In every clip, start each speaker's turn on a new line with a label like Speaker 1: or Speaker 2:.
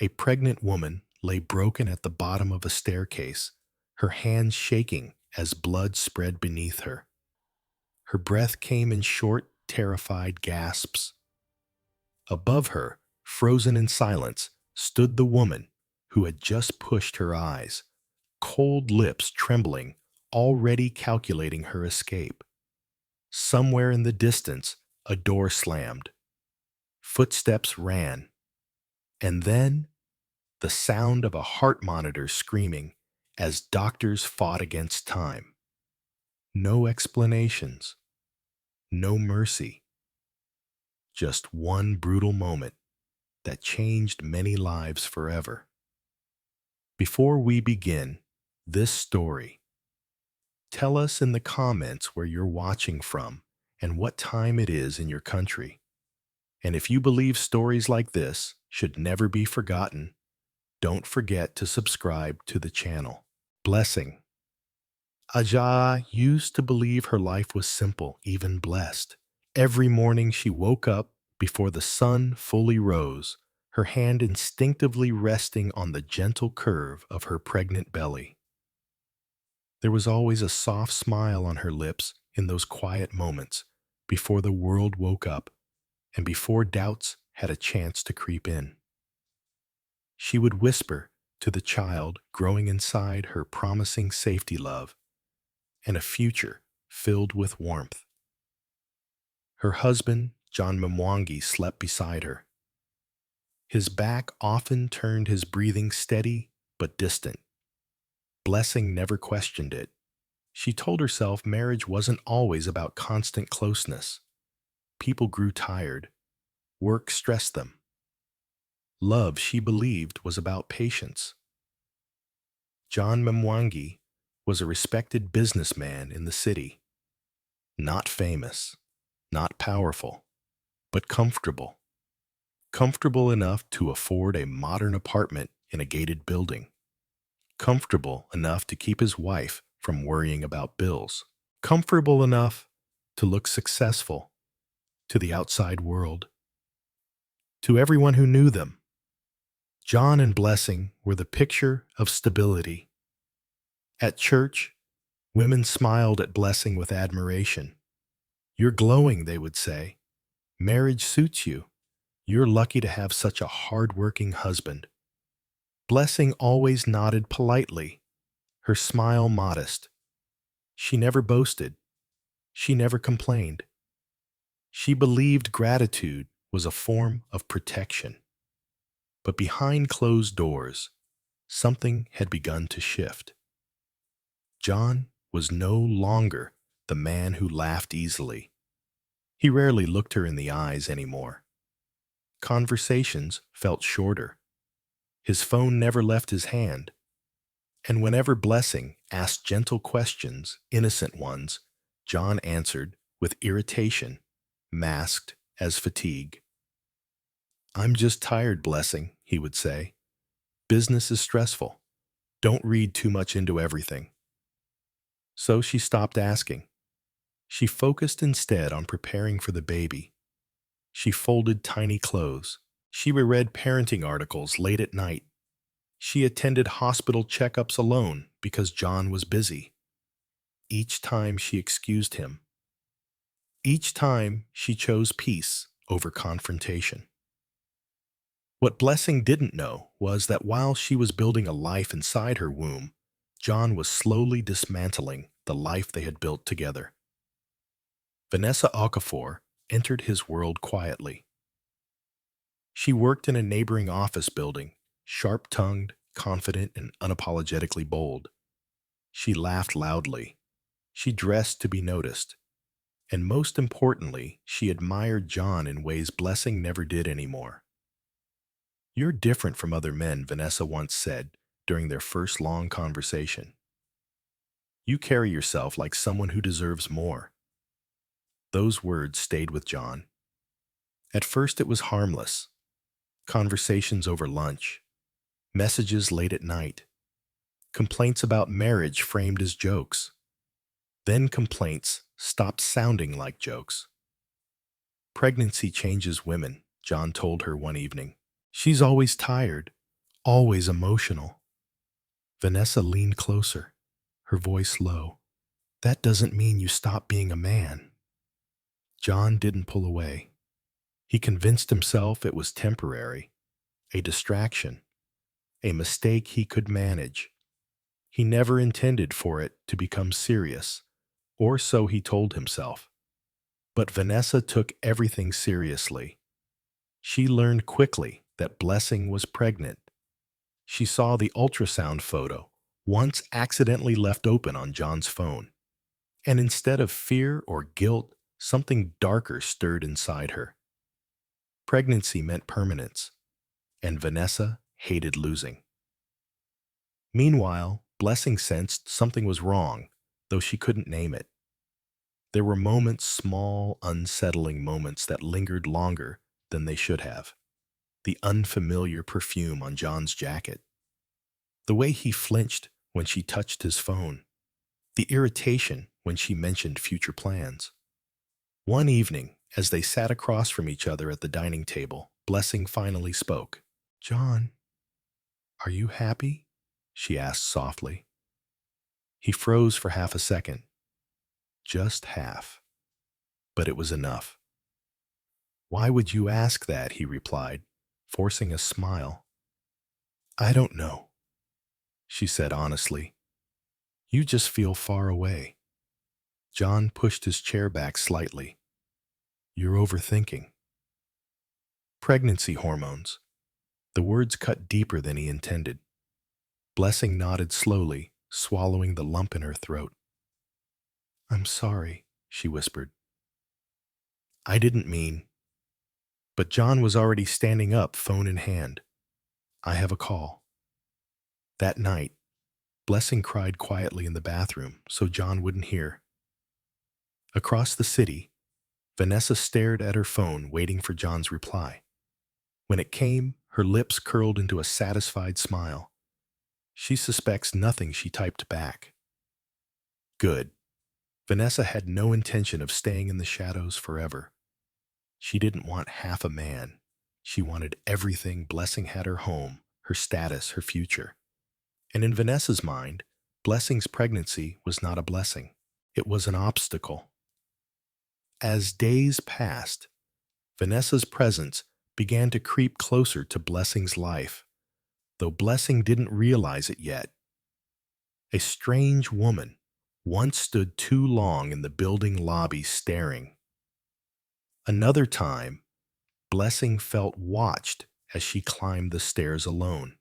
Speaker 1: A pregnant woman lay broken at the bottom of a staircase, her hands shaking as blood spread beneath her. Her breath came in short, terrified gasps. Above her, frozen in silence, stood the woman who had just pushed her eyes, cold lips trembling, already calculating her escape. Somewhere in the distance, a door slammed. Footsteps ran. And then, the sound of a heart monitor screaming as doctors fought against time. No explanations. No mercy. Just one brutal moment that changed many lives forever. Before we begin this story, tell us in the comments where you're watching from and what time it is in your country. And if you believe stories like this should never be forgotten, don't forget to subscribe to the channel. Blessing. Ajayi used to believe her life was simple, even blessed. Every morning she woke up before the sun fully rose, her hand instinctively resting on the gentle curve of her pregnant belly. There was always a soft smile on her lips in those quiet moments before the world woke up and before doubts had a chance to creep in. She would whisper to the child growing inside her, promising safety, love, and a future filled with warmth. Her husband, John Mwangi, slept beside her. His back often turned, his breathing steady but distant. Blessing never questioned it. She told herself marriage wasn't always about constant closeness. People grew tired. Work stressed them. Love, she believed, was about patience. John Mwangi was a respected businessman in the city. Not famous, not powerful, but comfortable. Comfortable enough to afford a modern apartment in a gated building. Comfortable enough to keep his wife from worrying about bills. Comfortable enough to look successful to the outside world. To everyone who knew them, John and Blessing were the picture of stability. At church, women smiled at Blessing with admiration. "You're glowing," they would say. "Marriage suits you. You're lucky to have such a hard-working husband." Blessing always nodded politely, her smile modest. She never boasted. She never complained. She believed gratitude was a form of protection. But behind closed doors, something had begun to shift. John was no longer the man who laughed easily. He rarely looked her in the eyes anymore. Conversations felt shorter. His phone never left his hand. And whenever Blessing asked gentle questions, innocent ones, John answered with irritation, masked as fatigue. "I'm just tired, Blessing," he would say. "Business is stressful. Don't read too much into everything." So she stopped asking. She focused instead on preparing for the baby. She folded tiny clothes. She reread parenting articles late at night. She attended hospital checkups alone because John was busy. Each time she excused him. Each time she chose peace over confrontation. What Blessing didn't know was that while she was building a life inside her womb, John was slowly dismantling the life they had built together. Vanessa Okafor entered his world quietly. She worked in a neighboring office building, sharp-tongued, confident, and unapologetically bold. She laughed loudly. She dressed to be noticed. And most importantly, she admired John in ways Blessing never did anymore. "You're different from other men," Vanessa once said during their first long conversation. "You carry yourself like someone who deserves more." Those words stayed with John. At first it was harmless. Conversations over lunch, messages late at night, complaints about marriage framed as jokes. Then complaints stopped sounding like jokes. "Pregnancy changes women," John told her one evening. "She's always tired, always emotional. Vanessa leaned closer, her voice low. That doesn't mean you stop being a man. John didn't pull away. He convinced himself it was temporary, a distraction, a mistake he could manage. He never intended for it to become serious, or so he told himself. But Vanessa took everything seriously. She learned quickly that Blessing was pregnant. She saw the ultrasound photo, once accidentally left open on John's phone. And instead of fear or guilt, something darker stirred inside her. Pregnancy meant permanence, and Vanessa hated losing. Meanwhile, Blessing sensed something was wrong, though she couldn't name it. There were moments, small, unsettling moments that lingered longer than they should have. The unfamiliar perfume on John's jacket. The way he flinched when she touched his phone. The irritation when she mentioned future plans. One evening, as they sat across from each other at the dining table, Blessing finally spoke. "John, are you happy?" she asked softly. He froze for half a second. Just half. But it was enough. "Why would you ask that?" he replied, forcing a smile. "I don't know," she said honestly. "You just feel far away." John pushed his chair back slightly. "You're overthinking." Pregnancy hormones. The words cut deeper than he intended. Blessing nodded slowly, swallowing the lump in her throat. "I'm sorry," she whispered. "I didn't mean." But John was already standing up, phone in hand. "I have a call." That night, Blessing cried quietly in the bathroom so John wouldn't hear. Across the city, Vanessa stared at her phone, waiting for John's reply. When it came, her lips curled into a satisfied smile. She suspects nothing she typed back. Good. Vanessa had no intention of staying in the shadows forever. She didn't want half a man. She wanted everything. Blessing had her home, her status, her future. And in Vanessa's mind, Blessing's pregnancy was not a blessing. It was an obstacle. As days passed, Vanessa's presence began to creep closer to Blessing's life, though Blessing didn't realize it yet. A strange woman once stood too long in the building lobby staring. Another time, Blessing felt watched as she climbed the stairs alone.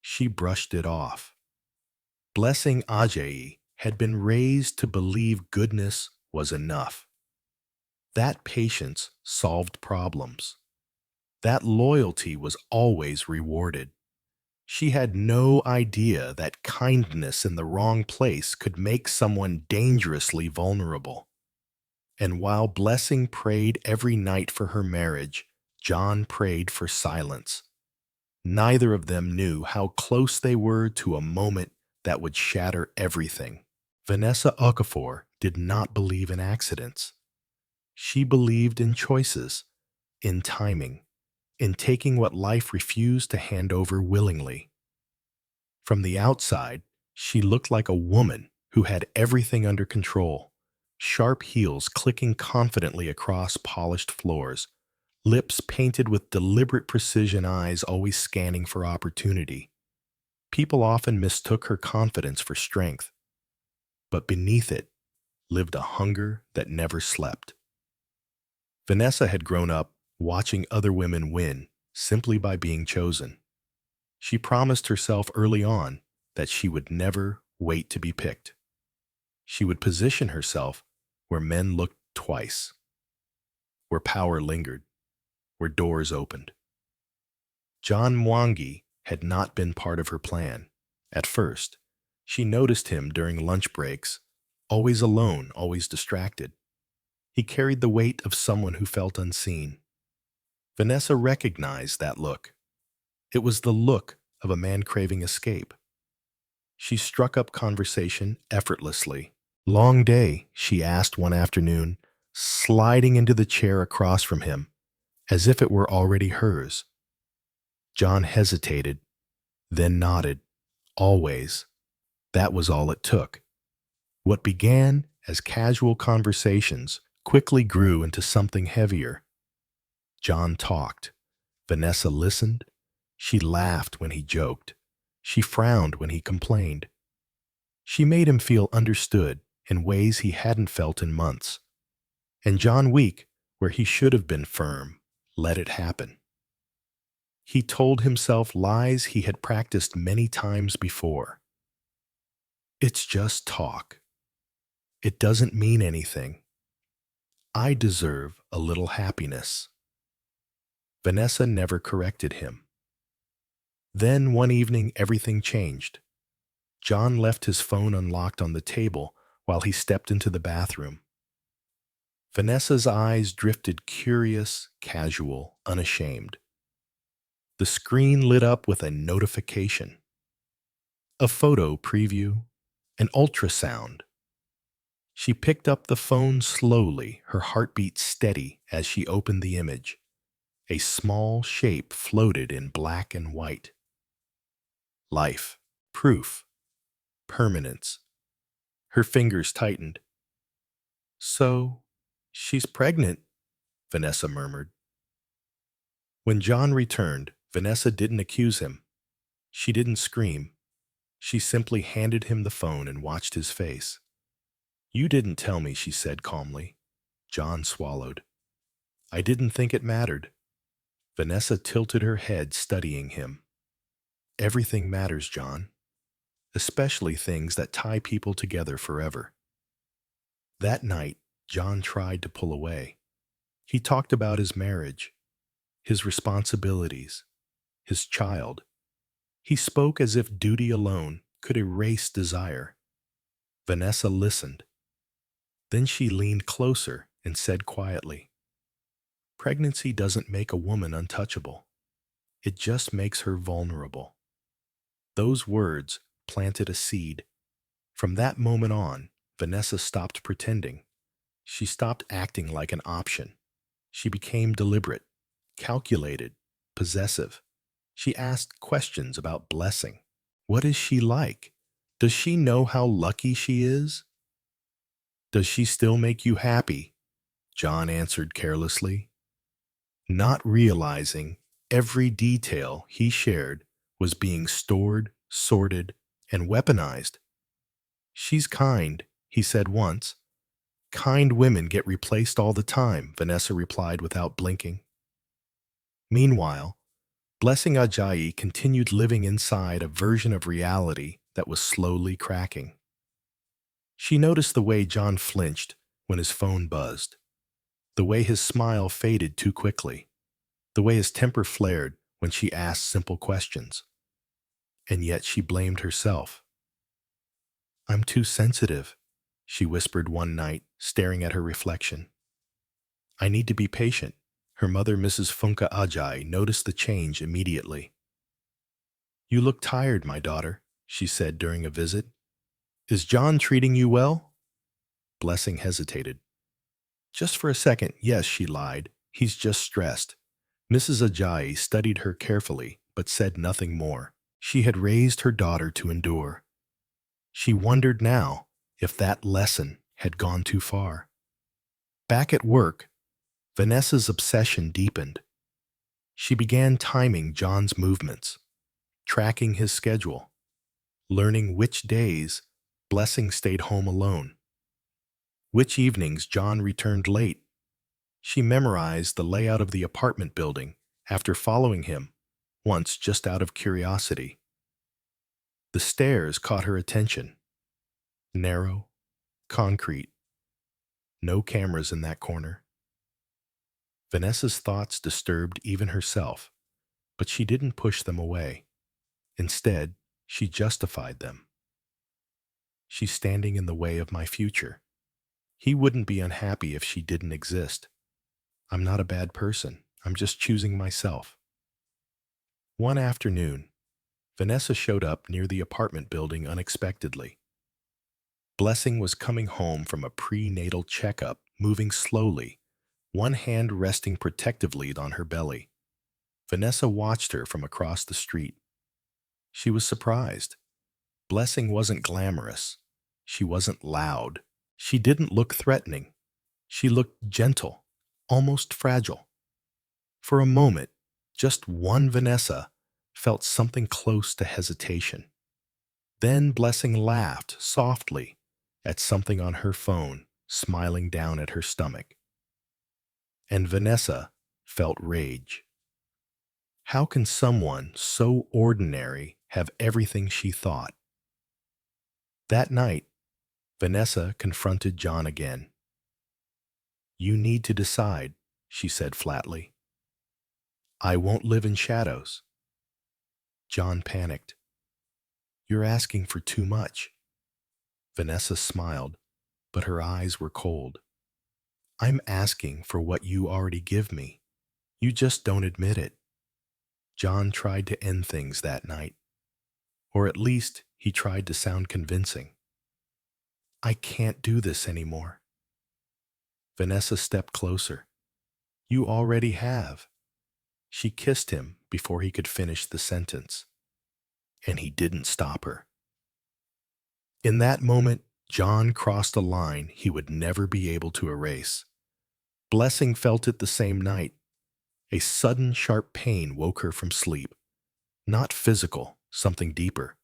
Speaker 1: She brushed it off. Blessing Ajayi had been raised to believe goodness was enough. That patience solved problems. That loyalty was always rewarded. She had no idea that kindness in the wrong place could make someone dangerously vulnerable. And while Blessing prayed every night for her marriage, John prayed for silence. Neither of them knew how close they were to a moment that would shatter everything. Vanessa Okafor did not believe in accidents. She believed in choices, in timing, in taking what life refused to hand over willingly. From the outside, she looked like a woman who had everything under control, sharp heels clicking confidently across polished floors, lips painted with deliberate precision, eyes always scanning for opportunity. People often mistook her confidence for strength, but beneath it lived a hunger that never slept. Vanessa had grown up watching other women win simply by being chosen. She promised herself early on that she would never wait to be picked. She would position herself where men looked twice, where power lingered, where doors opened. John Mwangi had not been part of her plan. At first, she noticed him during lunch breaks, always alone, always distracted. He carried the weight of someone who felt unseen. Vanessa recognized that look. It was the look of a man craving escape. She struck up conversation effortlessly. "Long day?" she asked one afternoon, sliding into the chair across from him, as if it were already hers. John hesitated, then nodded. Always. That was all it took. What began as casual conversations quickly grew into something heavier. John talked. Vanessa listened. She laughed when he joked. She frowned when he complained. She made him feel understood in ways he hadn't felt in months. And John Week, where he should have been firm, let it happen. He told himself lies he had practiced many times before. It's just talk. It doesn't mean anything. I deserve a little happiness. Vanessa never corrected him. Then one evening everything changed. John left his phone unlocked on the table while he stepped into the bathroom. Vanessa's eyes drifted curious, casual, unashamed. The screen lit up with a notification. A photo preview, an ultrasound. She picked up the phone slowly, her heartbeat steady as she opened the image. A small shape floated in black and white. Life, proof, permanence. Her fingers tightened. So, she's pregnant, Vanessa murmured. When John returned, Vanessa didn't accuse him. She didn't scream. She simply handed him the phone and watched his face. You didn't tell me, she said calmly. John swallowed. I didn't think it mattered. Vanessa tilted her head, studying him. Everything matters, John. Especially things that tie people together forever. That night, John tried to pull away. He talked about his marriage, his responsibilities, his child. He spoke as if duty alone could erase desire. Vanessa listened. Then she leaned closer and said quietly, Pregnancy doesn't make a woman untouchable. It just makes her vulnerable. Those words planted a seed. From that moment on, Vanessa stopped pretending. She stopped acting like an option. She became deliberate, calculated, possessive. She asked questions about blessing. What is she like? Does she know how lucky she is? Does she still make you happy? John answered carelessly, not realizing every detail he shared was being stored, sorted, and weaponized. She's kind, he said once. Kind women get replaced all the time, Vanessa replied without blinking. Meanwhile, Blessing Ajayi continued living inside a version of reality that was slowly cracking. She noticed the way John flinched when his phone buzzed, the way his smile faded too quickly, the way his temper flared when she asked simple questions. And yet she blamed herself. I'm too sensitive, she whispered one night, staring at her reflection. I need to be patient. Her mother, Mrs. Funka Ajayi, noticed the change immediately. You look tired, my daughter, she said during a visit. Is John treating you well? Blessing hesitated. Just for a second, yes, she lied. He's just stressed. Mrs. Ajayi studied her carefully, but said nothing more. She had raised her daughter to endure. She wondered now if that lesson had gone too far. Back at work, Vanessa's obsession deepened. She began timing John's movements, tracking his schedule, learning which days Blessing stayed home alone, which evenings John returned late. She memorized the layout of the apartment building after following him once just out of curiosity. The stairs caught her attention. Narrow, concrete, no cameras in that corner. Vanessa's thoughts disturbed even herself, but she didn't push them away. Instead, she justified them. She's standing in the way of my future. He wouldn't be unhappy if she didn't exist. I'm not a bad person. I'm just choosing myself. One afternoon, Vanessa showed up near the apartment building unexpectedly. Blessing was coming home from a prenatal checkup, moving slowly, one hand resting protectively on her belly. Vanessa watched her from across the street. She was surprised. Blessing wasn't glamorous. She wasn't loud. She didn't look threatening. She looked gentle, almost fragile. For a moment, just one Vanessa felt something close to hesitation. Then Blessing laughed softly at something on her phone, smiling down at her stomach. And Vanessa felt rage. How can someone so ordinary have everything she thought? That night, Vanessa confronted John again. "You need to decide," she said flatly. "I won't live in shadows." John panicked. "You're asking for too much." Vanessa smiled, but her eyes were cold. "I'm asking for what you already give me. You just don't admit it." John tried to end things that night, or at least he tried to sound convincing. "I can't do this anymore." Vanessa stepped closer. "You already have." She kissed him before he could finish the sentence, and he didn't stop her. In that moment, John crossed a line he would never be able to erase. Blessing felt it the same night. A sudden, sharp pain woke her from sleep. Not physical, something deeper.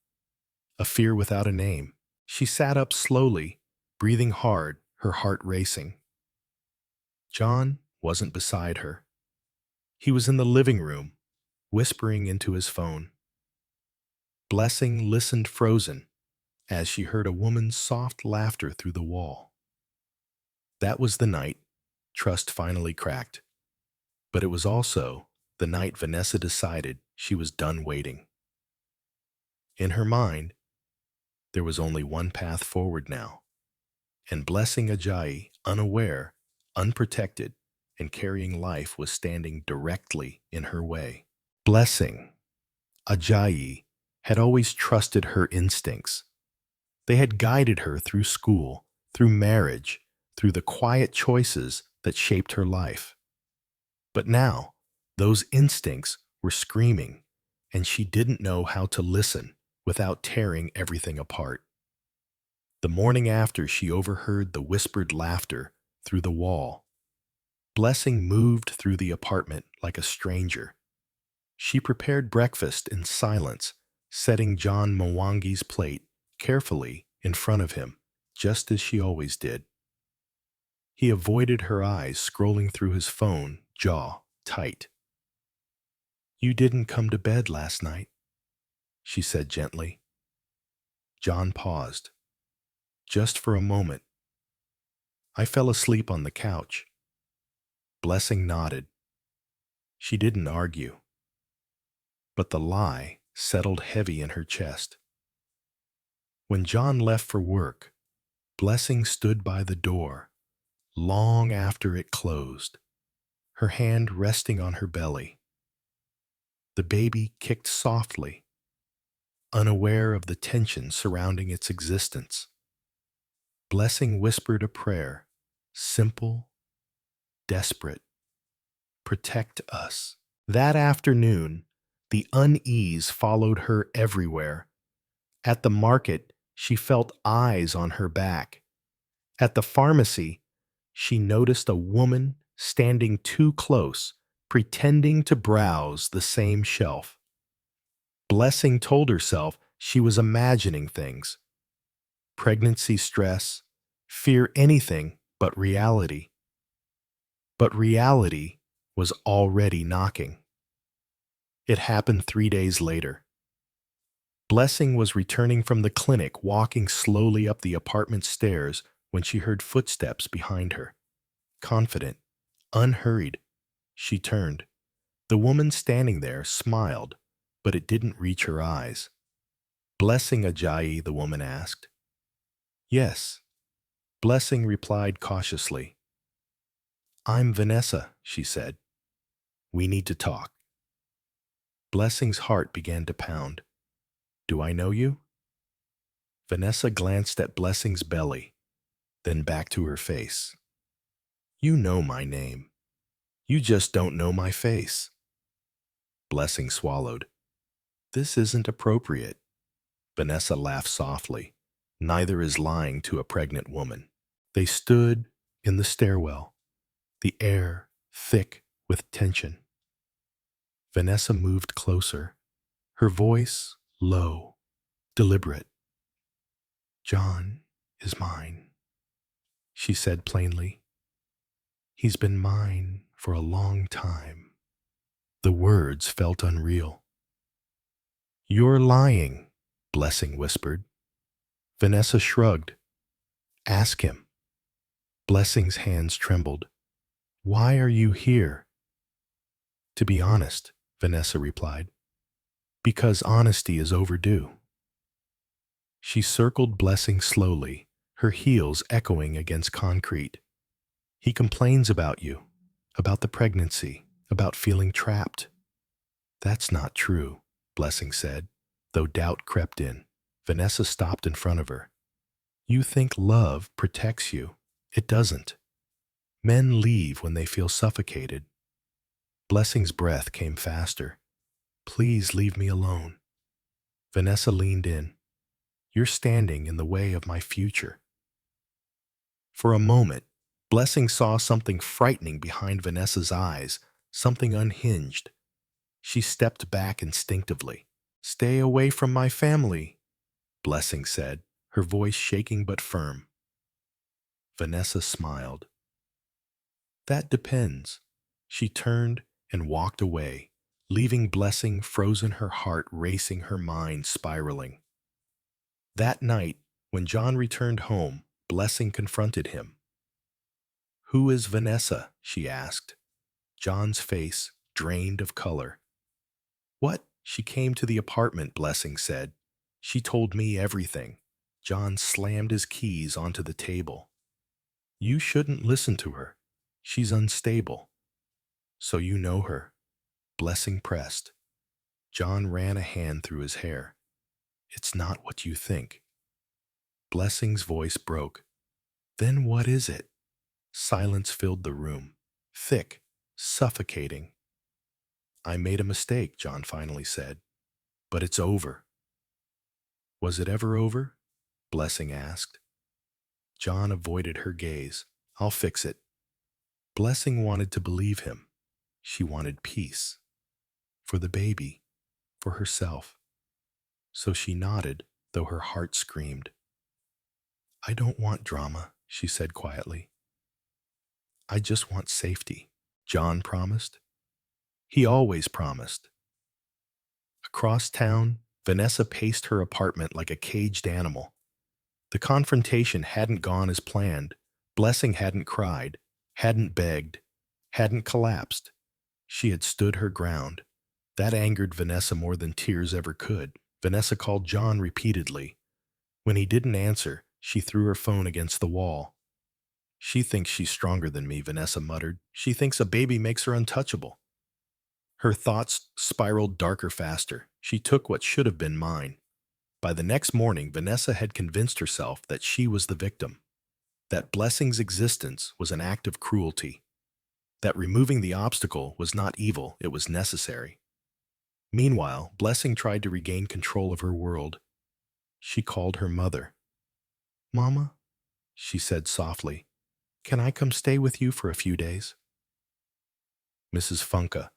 Speaker 1: A fear without a name. She sat up slowly, breathing hard, her heart racing. John wasn't beside her. He was in the living room, whispering into his phone. Blessing listened frozen as she heard a woman's soft laughter through the wall. That was the night trust finally cracked. But it was also the night Vanessa decided she was done waiting. In her mind, there was only one path forward now, and Blessing Ajayi, unaware, unprotected, and carrying life, was standing directly in her way. Blessing Ajayi had always trusted her instincts. They had guided her through school, through marriage, through the quiet choices that shaped her life. But now, those instincts were screaming, and she didn't know how to listen without tearing everything apart. The morning after she overheard the whispered laughter through the wall, Blessing moved through the apartment like a stranger. She prepared breakfast in silence, setting John Mwangi's plate carefully in front of him, just as she always did. He avoided her eyes, scrolling through his phone, jaw tight. "You didn't come to bed last night," she said gently. John paused. Just for a moment. "I fell asleep on the couch." Blessing nodded. She didn't argue. But the lie settled heavy in her chest. When John left for work, Blessing stood by the door, long after it closed, her hand resting on her belly. The baby kicked softly, unaware of the tension surrounding its existence. Blessing whispered a prayer, simple, desperate. "Protect us." That afternoon, the unease followed her everywhere. At the market, she felt eyes on her back. At the pharmacy, she noticed a woman standing too close, pretending to browse the same shelf. Blessing told herself she was imagining things. Pregnancy stress, fear anything but reality. But reality was already knocking. It happened 3 days later. Blessing was returning from the clinic, walking slowly up the apartment stairs when she heard footsteps behind her. Confident, unhurried, she turned. The woman standing there smiled, but it didn't reach her eyes. "Blessing Ajayi?" the woman asked. "Yes." Blessing replied cautiously. "I'm Vanessa," she said. "We need to talk." Blessing's heart began to pound. "Do I know you?" Vanessa glanced at Blessing's belly, then back to her face. "You know my name. You just don't know my face." Blessing swallowed. This isn't appropriate. Vanessa laughed softly. Neither is lying to a pregnant woman. They stood in the stairwell, the air thick with tension. Vanessa moved closer, her voice low, deliberate. "John is mine," she said plainly. "He's been mine for a long time." The words felt unreal. "You're lying," Blessing whispered. Vanessa shrugged. "Ask him." Blessing's hands trembled. "Why are you here?" "To be honest," Vanessa replied. "Because honesty is overdue." She circled Blessing slowly, her heels echoing against concrete. "He complains about you, about the pregnancy, about feeling trapped." "That's not true," Blessing said, though doubt crept in. Vanessa stopped in front of her. "You think love protects you. It doesn't. Men leave when they feel suffocated." Blessing's breath came faster. "Please leave me alone." Vanessa leaned in. "You're standing in the way of my future." For a moment, Blessing saw something frightening behind Vanessa's eyes, something unhinged. She stepped back instinctively. "Stay away from my family," Blessing said, her voice shaking but firm. Vanessa smiled. "That depends." She turned and walked away, leaving Blessing frozen, her heart racing, her mind spiraling. That night, when John returned home, Blessing confronted him. "Who is Vanessa?" she asked. John's face drained of color. "What?" "She came to the apartment," Blessing said. "She told me everything." John slammed his keys onto the table. "You shouldn't listen to her. She's unstable." "So you know her?" Blessing pressed. John ran a hand through his hair. "It's not what you think." Blessing's voice broke. "Then what is it?" Silence filled the room, thick, suffocating. "I made a mistake," John finally said. "But it's over." "Was it ever over?" Blessing asked. John avoided her gaze. "I'll fix it." Blessing wanted to believe him. She wanted peace. For the baby. For herself. So she nodded, though her heart screamed. "I don't want drama," she said quietly. "I just want safety." John promised. He always promised. Across town, Vanessa paced her apartment like a caged animal. The confrontation hadn't gone as planned. Blessing hadn't cried, hadn't begged, hadn't collapsed. She had stood her ground. That angered Vanessa more than tears ever could. Vanessa called John repeatedly. When he didn't answer, she threw her phone against the wall. "She thinks she's stronger than me," Vanessa muttered. "She thinks a baby makes her untouchable." Her thoughts spiraled darker faster. She took what should have been mine. By the next morning, Vanessa had convinced herself that she was the victim, that Blessing's existence was an act of cruelty, that removing the obstacle was not evil, it was necessary. Meanwhile, Blessing tried to regain control of her world. She called her mother. "Mama," she said softly, "can I come stay with you for a few days?" Mrs. Funka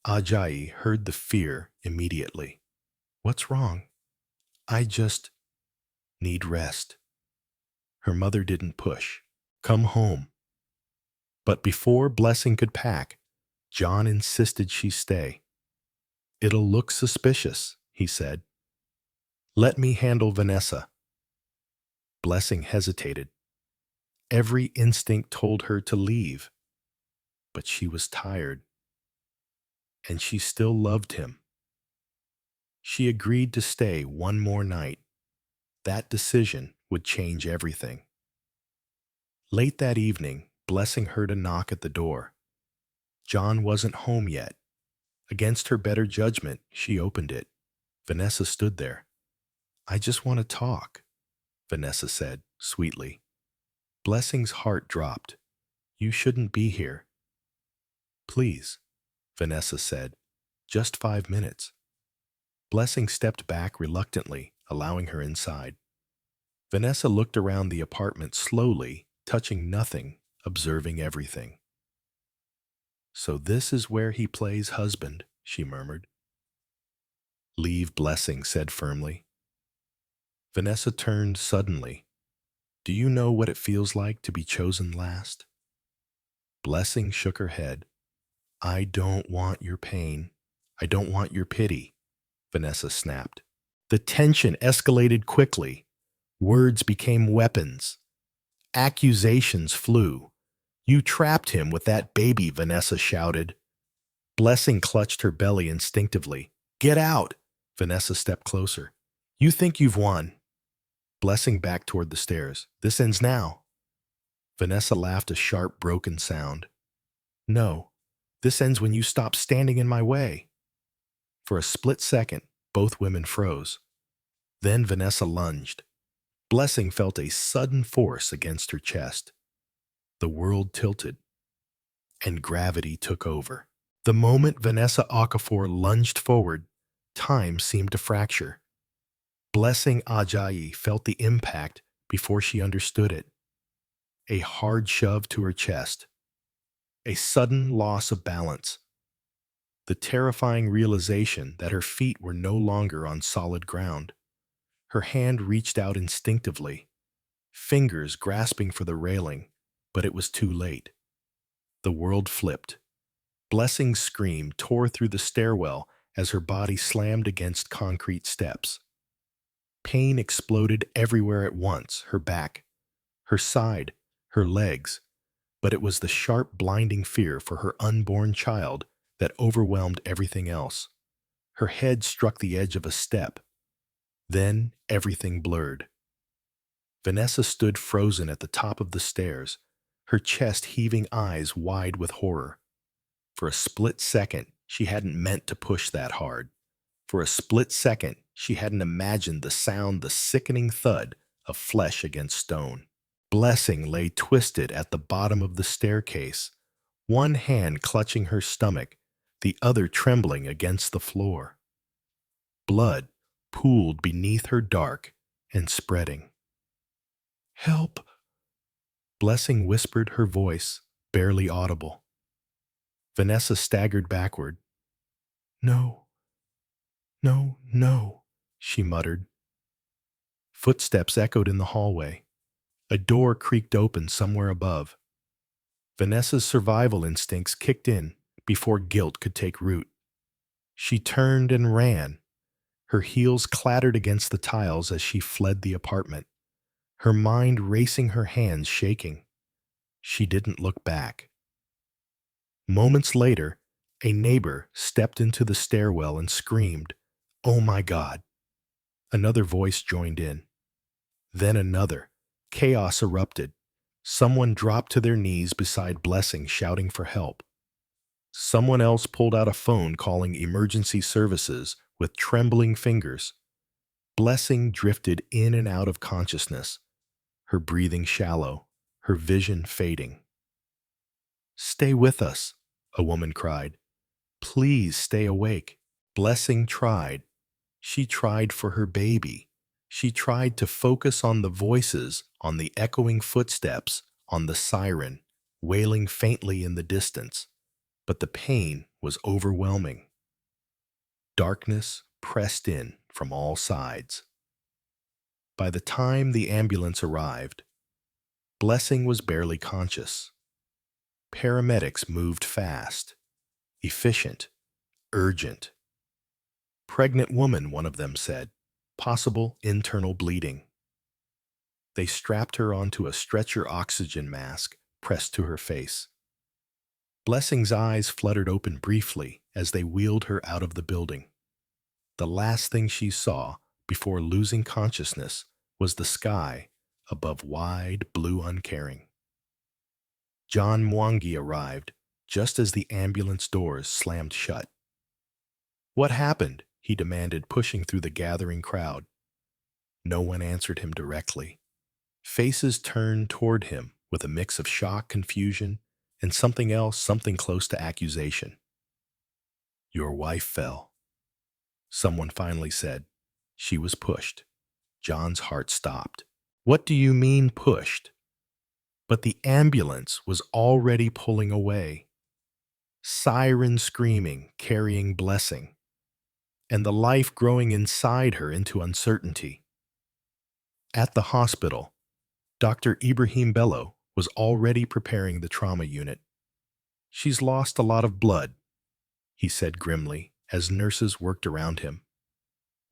Speaker 1: Ajayi heard the fear immediately. "What's wrong?" "I just need rest." Her mother didn't push. "Come home." But before Blessing could pack, John insisted she stay. "It'll look suspicious," he said. "Let me handle Vanessa." Blessing hesitated. Every instinct told her to leave. But she was tired. And she still loved him. She agreed to stay one more night. That decision would change everything. Late that evening, Blessing heard a knock at the door. John wasn't home yet. Against her better judgment, she opened it. Vanessa stood there. "I just want to talk," Vanessa said, sweetly. Blessing's heart dropped. "You shouldn't be here." "Please," Vanessa said. "Just 5 minutes." Blessing stepped back reluctantly, allowing her inside. Vanessa looked around the apartment slowly, touching nothing, observing everything. "So this is where he plays husband," she murmured. "Leave," Blessing said firmly. Vanessa turned suddenly. "Do you know what it feels like to be chosen last?" Blessing shook her head. "I don't want your pain. I don't want your pity," Vanessa snapped. The tension escalated quickly. Words became weapons. Accusations flew. "You trapped him with that baby," Vanessa shouted. Blessing clutched her belly instinctively. "Get out!" Vanessa stepped closer. "You think you've won." Blessing backed toward the stairs. "This ends now." Vanessa laughed a sharp, broken sound. "No, this ends when you stop standing in my way." For a split second, both women froze. Then Vanessa lunged. Blessing felt a sudden force against her chest. The world tilted, and gravity took over. The moment Vanessa Okafor lunged forward, time seemed to fracture. Blessing Ajayi felt the impact before she understood it. A hard shove to her chest. A sudden loss of balance. The terrifying realization that her feet were no longer on solid ground. Her hand reached out instinctively, fingers grasping for the railing, but it was too late. The world flipped. Blessing's scream tore through the stairwell as her body slammed against concrete steps. Pain exploded everywhere at once, her back, her side, her legs, but it was the sharp, blinding fear for her unborn child that overwhelmed everything else. Her head struck the edge of a step. Then everything blurred. Vanessa stood frozen at the top of the stairs, her chest heaving, eyes wide with horror. For a split second, she hadn't meant to push that hard. For a split second, she hadn't imagined the sound, the sickening thud of flesh against stone. Blessing lay twisted at the bottom of the staircase, one hand clutching her stomach, the other trembling against the floor. Blood pooled beneath her, dark and spreading. "Help!" Blessing whispered, her voice barely audible. Vanessa staggered backward. "No, no, no," she muttered. Footsteps echoed in the hallway. A door creaked open somewhere above. Vanessa's survival instincts kicked in before guilt could take root. She turned and ran. Her heels clattered against the tiles as she fled the apartment, her mind racing, her hands shaking. She didn't look back. Moments later, a neighbor stepped into the stairwell and screamed, "Oh my God!" Another voice joined in. Then another. Chaos erupted. Someone dropped to their knees beside Blessing, shouting for help. Someone else pulled out a phone, calling emergency services with trembling fingers. Blessing drifted in and out of consciousness, her breathing shallow, her vision fading. "Stay with us," a woman cried. "Please stay awake." Blessing tried. She tried for her baby. She tried to focus on the voices, on the echoing footsteps, on the siren, wailing faintly in the distance. But the pain was overwhelming. Darkness pressed in from all sides. By the time the ambulance arrived, Blessing was barely conscious. Paramedics moved fast, efficient, urgent. "Pregnant woman," one of them said. "Possible internal bleeding." They strapped her onto a stretcher oxygen mask pressed to her face. Blessing's eyes fluttered open briefly as they wheeled her out of the building. The last thing she saw before losing consciousness was the sky above, wide, blue, uncaring. John Mwangi arrived just as the ambulance doors slammed shut. "What happened?" he demanded, pushing through the gathering crowd. No one answered him directly. Faces turned toward him with a mix of shock, confusion, and something else, something close to accusation. "Your wife fell." someone finally said. She was pushed. John's heart stopped. What do you mean pushed? But the ambulance was already pulling away. Siren screaming, carrying blessing, and the life growing inside her into uncertainty. At the hospital, Dr. Ibrahim Bello was already preparing the trauma unit. She's lost a lot of blood, he said grimly as nurses worked around him.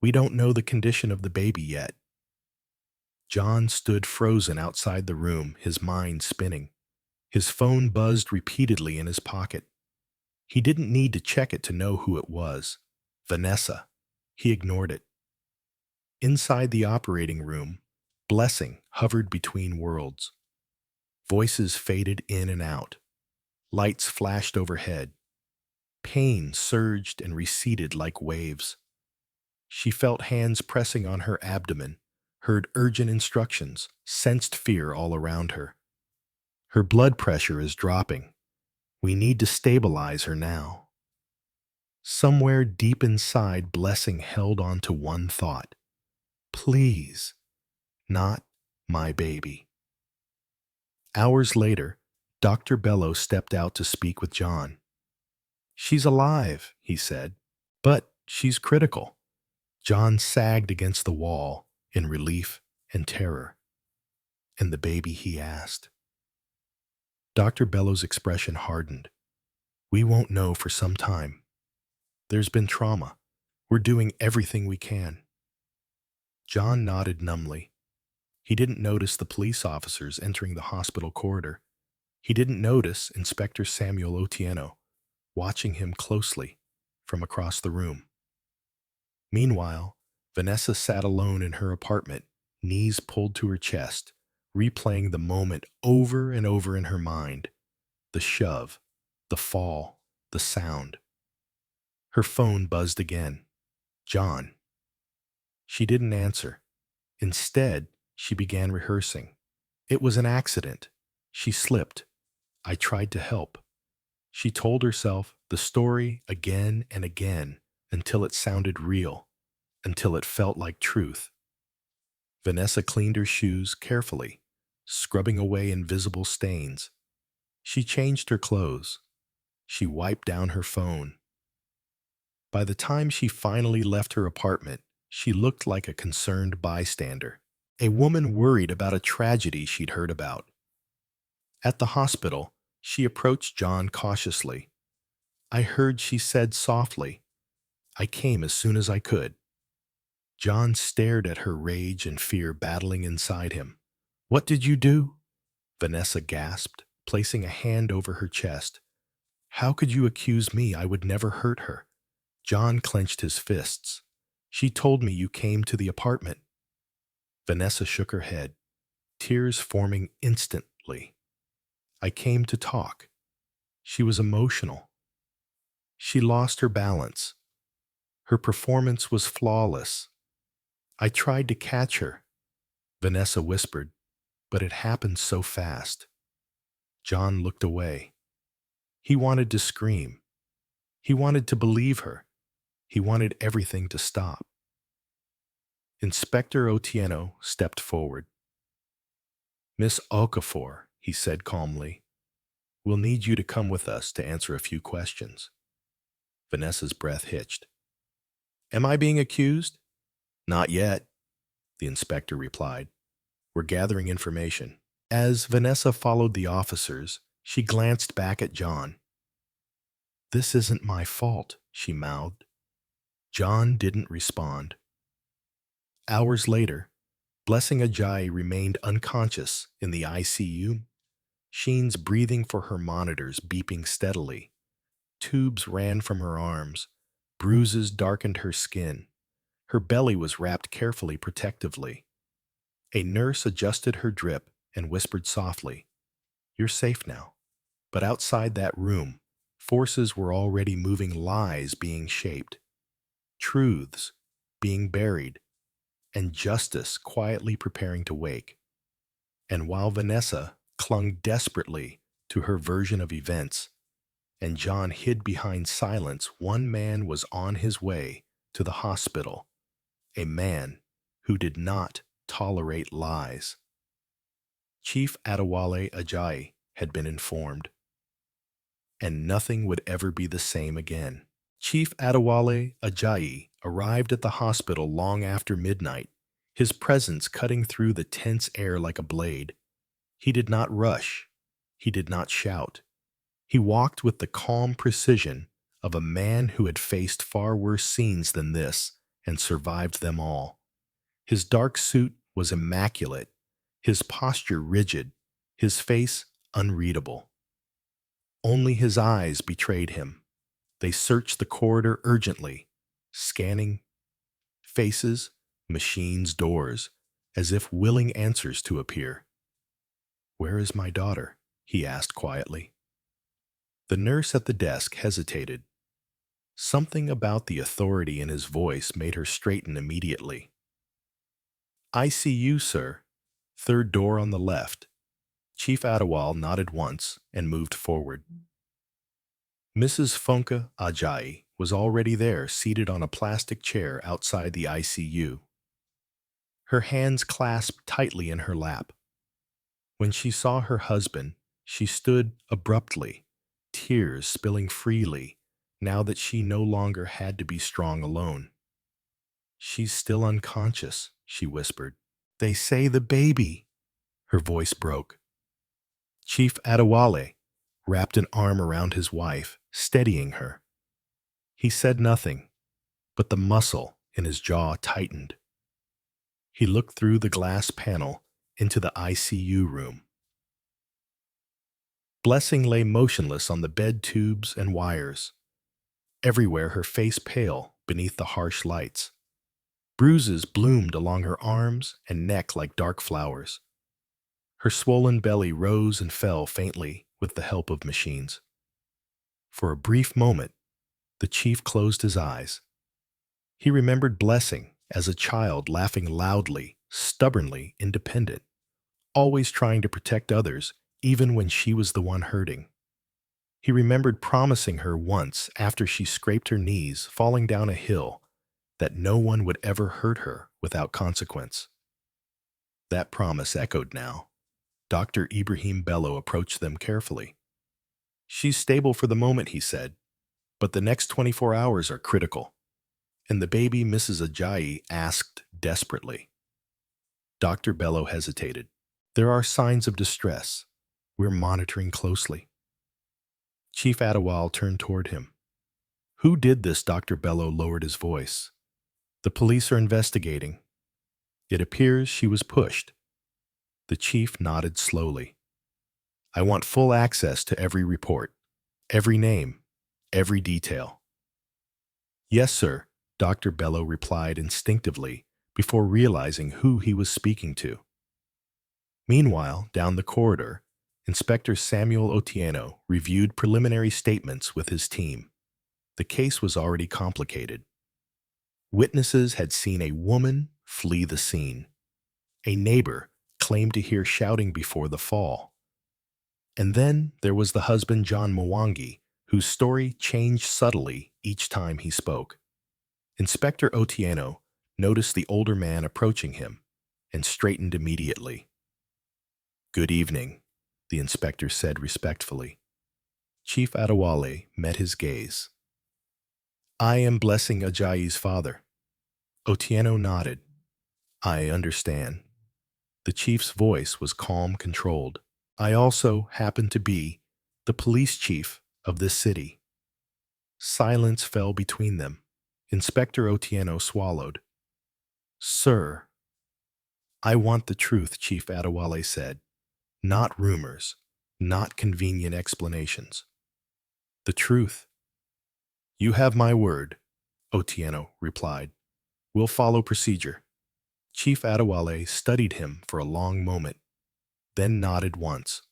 Speaker 1: We don't know the condition of the baby yet. John stood frozen outside the room, his mind spinning. His phone buzzed repeatedly in his pocket. He didn't need to check it to know who it was. Vanessa. He ignored it. Inside the operating room, Blessing hovered between worlds. Voices faded in and out. Lights flashed overhead. Pain surged and receded like waves. She felt hands pressing on her abdomen, heard urgent instructions, sensed fear all around her. Her blood pressure is dropping. We need to stabilize her now. Somewhere deep inside, Blessing held on to one thought. Please, not my baby. Hours later, Dr. Bello stepped out to speak with John. She's alive, he said, but she's critical. John sagged against the wall in relief and terror. And the baby, he asked. Dr. Bello's expression hardened. We won't know for some time. There's been trauma. We're doing everything we can. John nodded numbly. He didn't notice the police officers entering the hospital corridor. He didn't notice Inspector Samuel Otieno watching him closely from across the room. Meanwhile, Vanessa sat alone in her apartment, knees pulled to her chest, replaying the moment over and over in her mind. The shove, the fall, the sound. Her phone buzzed again. John. She didn't answer. Instead, she began rehearsing. It was an accident. She slipped. I tried to help. She told herself the story again and again until it sounded real, until it felt like truth. Vanessa cleaned her shoes carefully, scrubbing away invisible stains. She changed her clothes. She wiped down her phone. By the time she finally left her apartment, she looked like a concerned bystander, a woman worried about a tragedy she'd heard about. At the hospital, she approached John cautiously. I heard she said softly, I came as soon as I could. John stared at her rage and fear battling inside him. What did you do? Vanessa gasped, placing a hand over her chest. How could you accuse me? I would never hurt her. John clenched his fists. She told me you came to the apartment. Vanessa shook her head, tears forming instantly. I came to talk. She was emotional. She lost her balance. Her performance was flawless. I tried to catch her, Vanessa whispered, but it happened so fast. John looked away. He wanted to scream. He wanted to believe her. He wanted everything to stop. Inspector Otieno stepped forward. Miss Okafor, he said calmly, we'll need you to come with us to answer a few questions. Vanessa's breath hitched. Am I being accused? Not yet, the inspector replied. We're gathering information. As Vanessa followed the officers, she glanced back at John. This isn't my fault, she mouthed. John didn't respond. Hours later, Blessing Ajayi remained unconscious in the ICU, Sheen's breathing for her monitors beeping steadily. Tubes ran from her arms. Bruises darkened her skin. Her belly was wrapped carefully protectively. A nurse adjusted her drip and whispered softly, You're safe now. But outside that room, forces were already moving, lies being shaped, truths being buried, and justice quietly preparing to wake. And while Vanessa clung desperately to her version of events, and John hid behind silence, one man was on his way to the hospital, a man who did not tolerate lies. Chief Adewale Ajayi had been informed, and nothing would ever be the same again. Chief Adewale Ajayi arrived at the hospital long after midnight, his presence cutting through the tense air like a blade. He did not rush. He did not shout. He walked with the calm precision of a man who had faced far worse scenes than this and survived them all. His dark suit was immaculate, his posture rigid, his face unreadable. Only his eyes betrayed him. They searched the corridor urgently, scanning faces, machines, doors, as if willing answers to appear. "Where is my daughter?" he asked quietly. The nurse at the desk hesitated. Something about the authority in his voice made her straighten immediately. "ICU, sir. Third door on the left." Chief Adewale nodded once and moved forward. Mrs. Vanessa Ajayi was already there, seated on a plastic chair outside the ICU. Her hands clasped tightly in her lap. When she saw her husband, she stood abruptly, tears spilling freely, now that she no longer had to be strong alone. "She's still unconscious," she whispered. "They say the baby." Her voice broke. Chief Adewale wrapped an arm around his wife, steadying her. He said nothing, but the muscle in his jaw tightened. He looked through the glass panel into the ICU room. Blessing lay motionless on the bed tubes and wires, everywhere her face pale beneath the harsh lights. Bruises bloomed along her arms and neck like dark flowers. Her swollen belly rose and fell faintly with the help of machines. For a brief moment, the chief closed his eyes. He remembered Blessing as a child, laughing loudly, stubbornly independent, always trying to protect others, even when she was the one hurting. He remembered promising her once, after she scraped her knees falling down a hill, that no one would ever hurt her without consequence. That promise echoed now. Dr. Ibrahim Bello approached them carefully. "She's stable for the moment," he said, "but the next 24 hours are critical." "And the baby?" Mrs. Ajayi asked desperately. Dr. Bello hesitated. "There are signs of distress. We're monitoring closely." Chief Adewale turned toward him. "Who did this?" Dr. Bello lowered his voice. "The police are investigating. It appears she was pushed." The chief nodded slowly. "I want full access to every report, every name, every detail." "Yes, sir," Dr. Bello replied instinctively before realizing who he was speaking to. Meanwhile, down the corridor, Inspector Samuel Otieno reviewed preliminary statements with his team. The case was already complicated. Witnesses had seen a woman flee the scene. A neighbor claimed to hear shouting before the fall. And then there was the husband, John Mwangi, whose story changed subtly each time he spoke. Inspector Otieno noticed the older man approaching him and straightened immediately. "Good evening," the inspector said respectfully. Chief Adewale met his gaze. "I am Blessing Ajayi's father." Otieno nodded. "I understand." The chief's voice was calm, controlled. "I also happen to be the police chief of this city." Silence fell between them. Inspector Otieno swallowed. "Sir." "I want the truth," Chief Adewale said. "Not rumors, not convenient explanations. The truth." "You have my word," Otieno replied. "We'll follow procedure." Chief Adewale studied him for a long moment, then nodded once.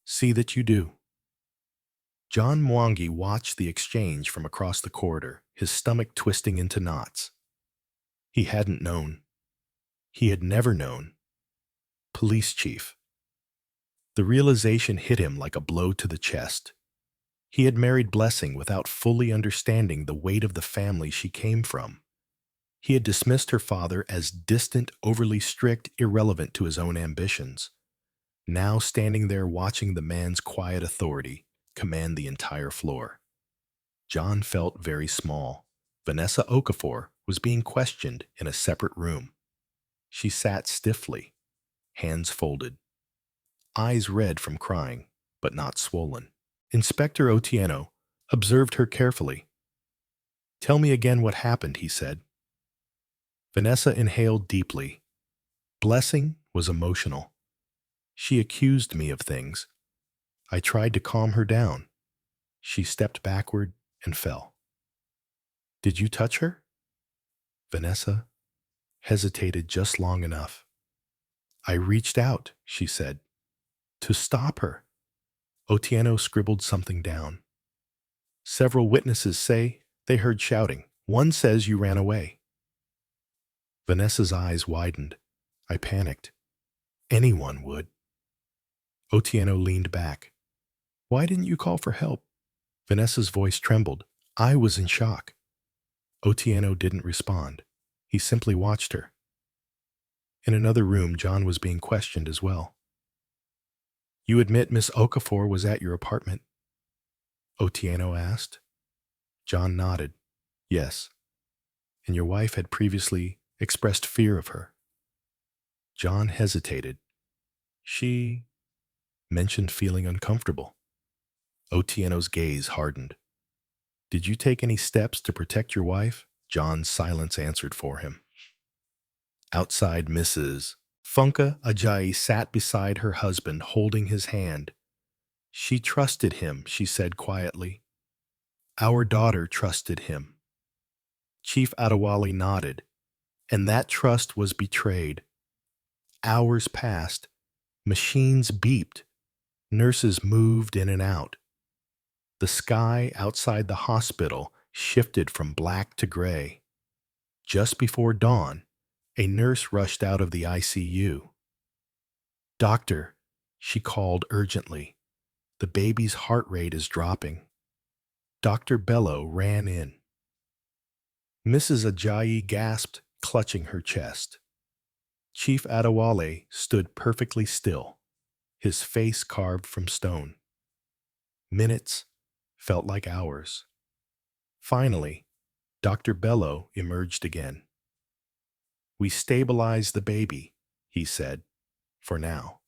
Speaker 1: "See that you do." John Mwangi watched the exchange from across the corridor, his stomach twisting into knots. He hadn't known. He had never known. Police chief. The realization hit him like a blow to the chest. He had married Blessing without fully understanding the weight of the family she came from. He had dismissed her father as distant, overly strict, irrelevant to his own ambitions. Now standing there watching the man's quiet authority command the entire floor. John felt very small. Vanessa Okafor was being questioned in a separate room. She sat stiffly, hands folded, eyes red from crying, but not swollen. Inspector Otieno observed her carefully. "Tell me again what happened," he said. Vanessa inhaled deeply. Blessing was emotional. She accused me of things. I tried to calm her down. She stepped backward and fell. "Did you touch her?" Vanessa hesitated just long enough. "I reached out," she said, "to stop her." Otieno scribbled something down. "Several witnesses say they heard shouting. One says you ran away." Vanessa's eyes widened. I panicked. Anyone would. Otieno leaned back. "Why didn't you call for help?" Vanessa's voice trembled. I was in shock. Otieno didn't respond. He simply watched her. In another room, John was being questioned as well. "You admit Miss Okafor was at your apartment?" Otieno asked. John nodded. "Yes. And your wife had previously expressed fear of her." John hesitated. "She mentioned feeling uncomfortable." Otieno's gaze hardened. "Did you take any steps to protect your wife?" John's silence answered for him. Outside, Mrs. Funka Ajayi sat beside her husband, holding his hand. "She trusted him," she said quietly. "Our daughter trusted him." Chief Adewale nodded, and that trust was betrayed. Hours passed. Machines beeped. Nurses moved in and out. The sky outside the hospital shifted from black to gray. Just before dawn, a nurse rushed out of the ICU. "Doctor," she called urgently, "the baby's heart rate is dropping." Dr. Bello ran in. Mrs. Ajayi gasped, clutching her chest. Chief Adewale stood perfectly still, his face carved from stone. Minutes felt like hours. Finally, Dr. Bello emerged again. "We stabilized the baby," he said, "for now."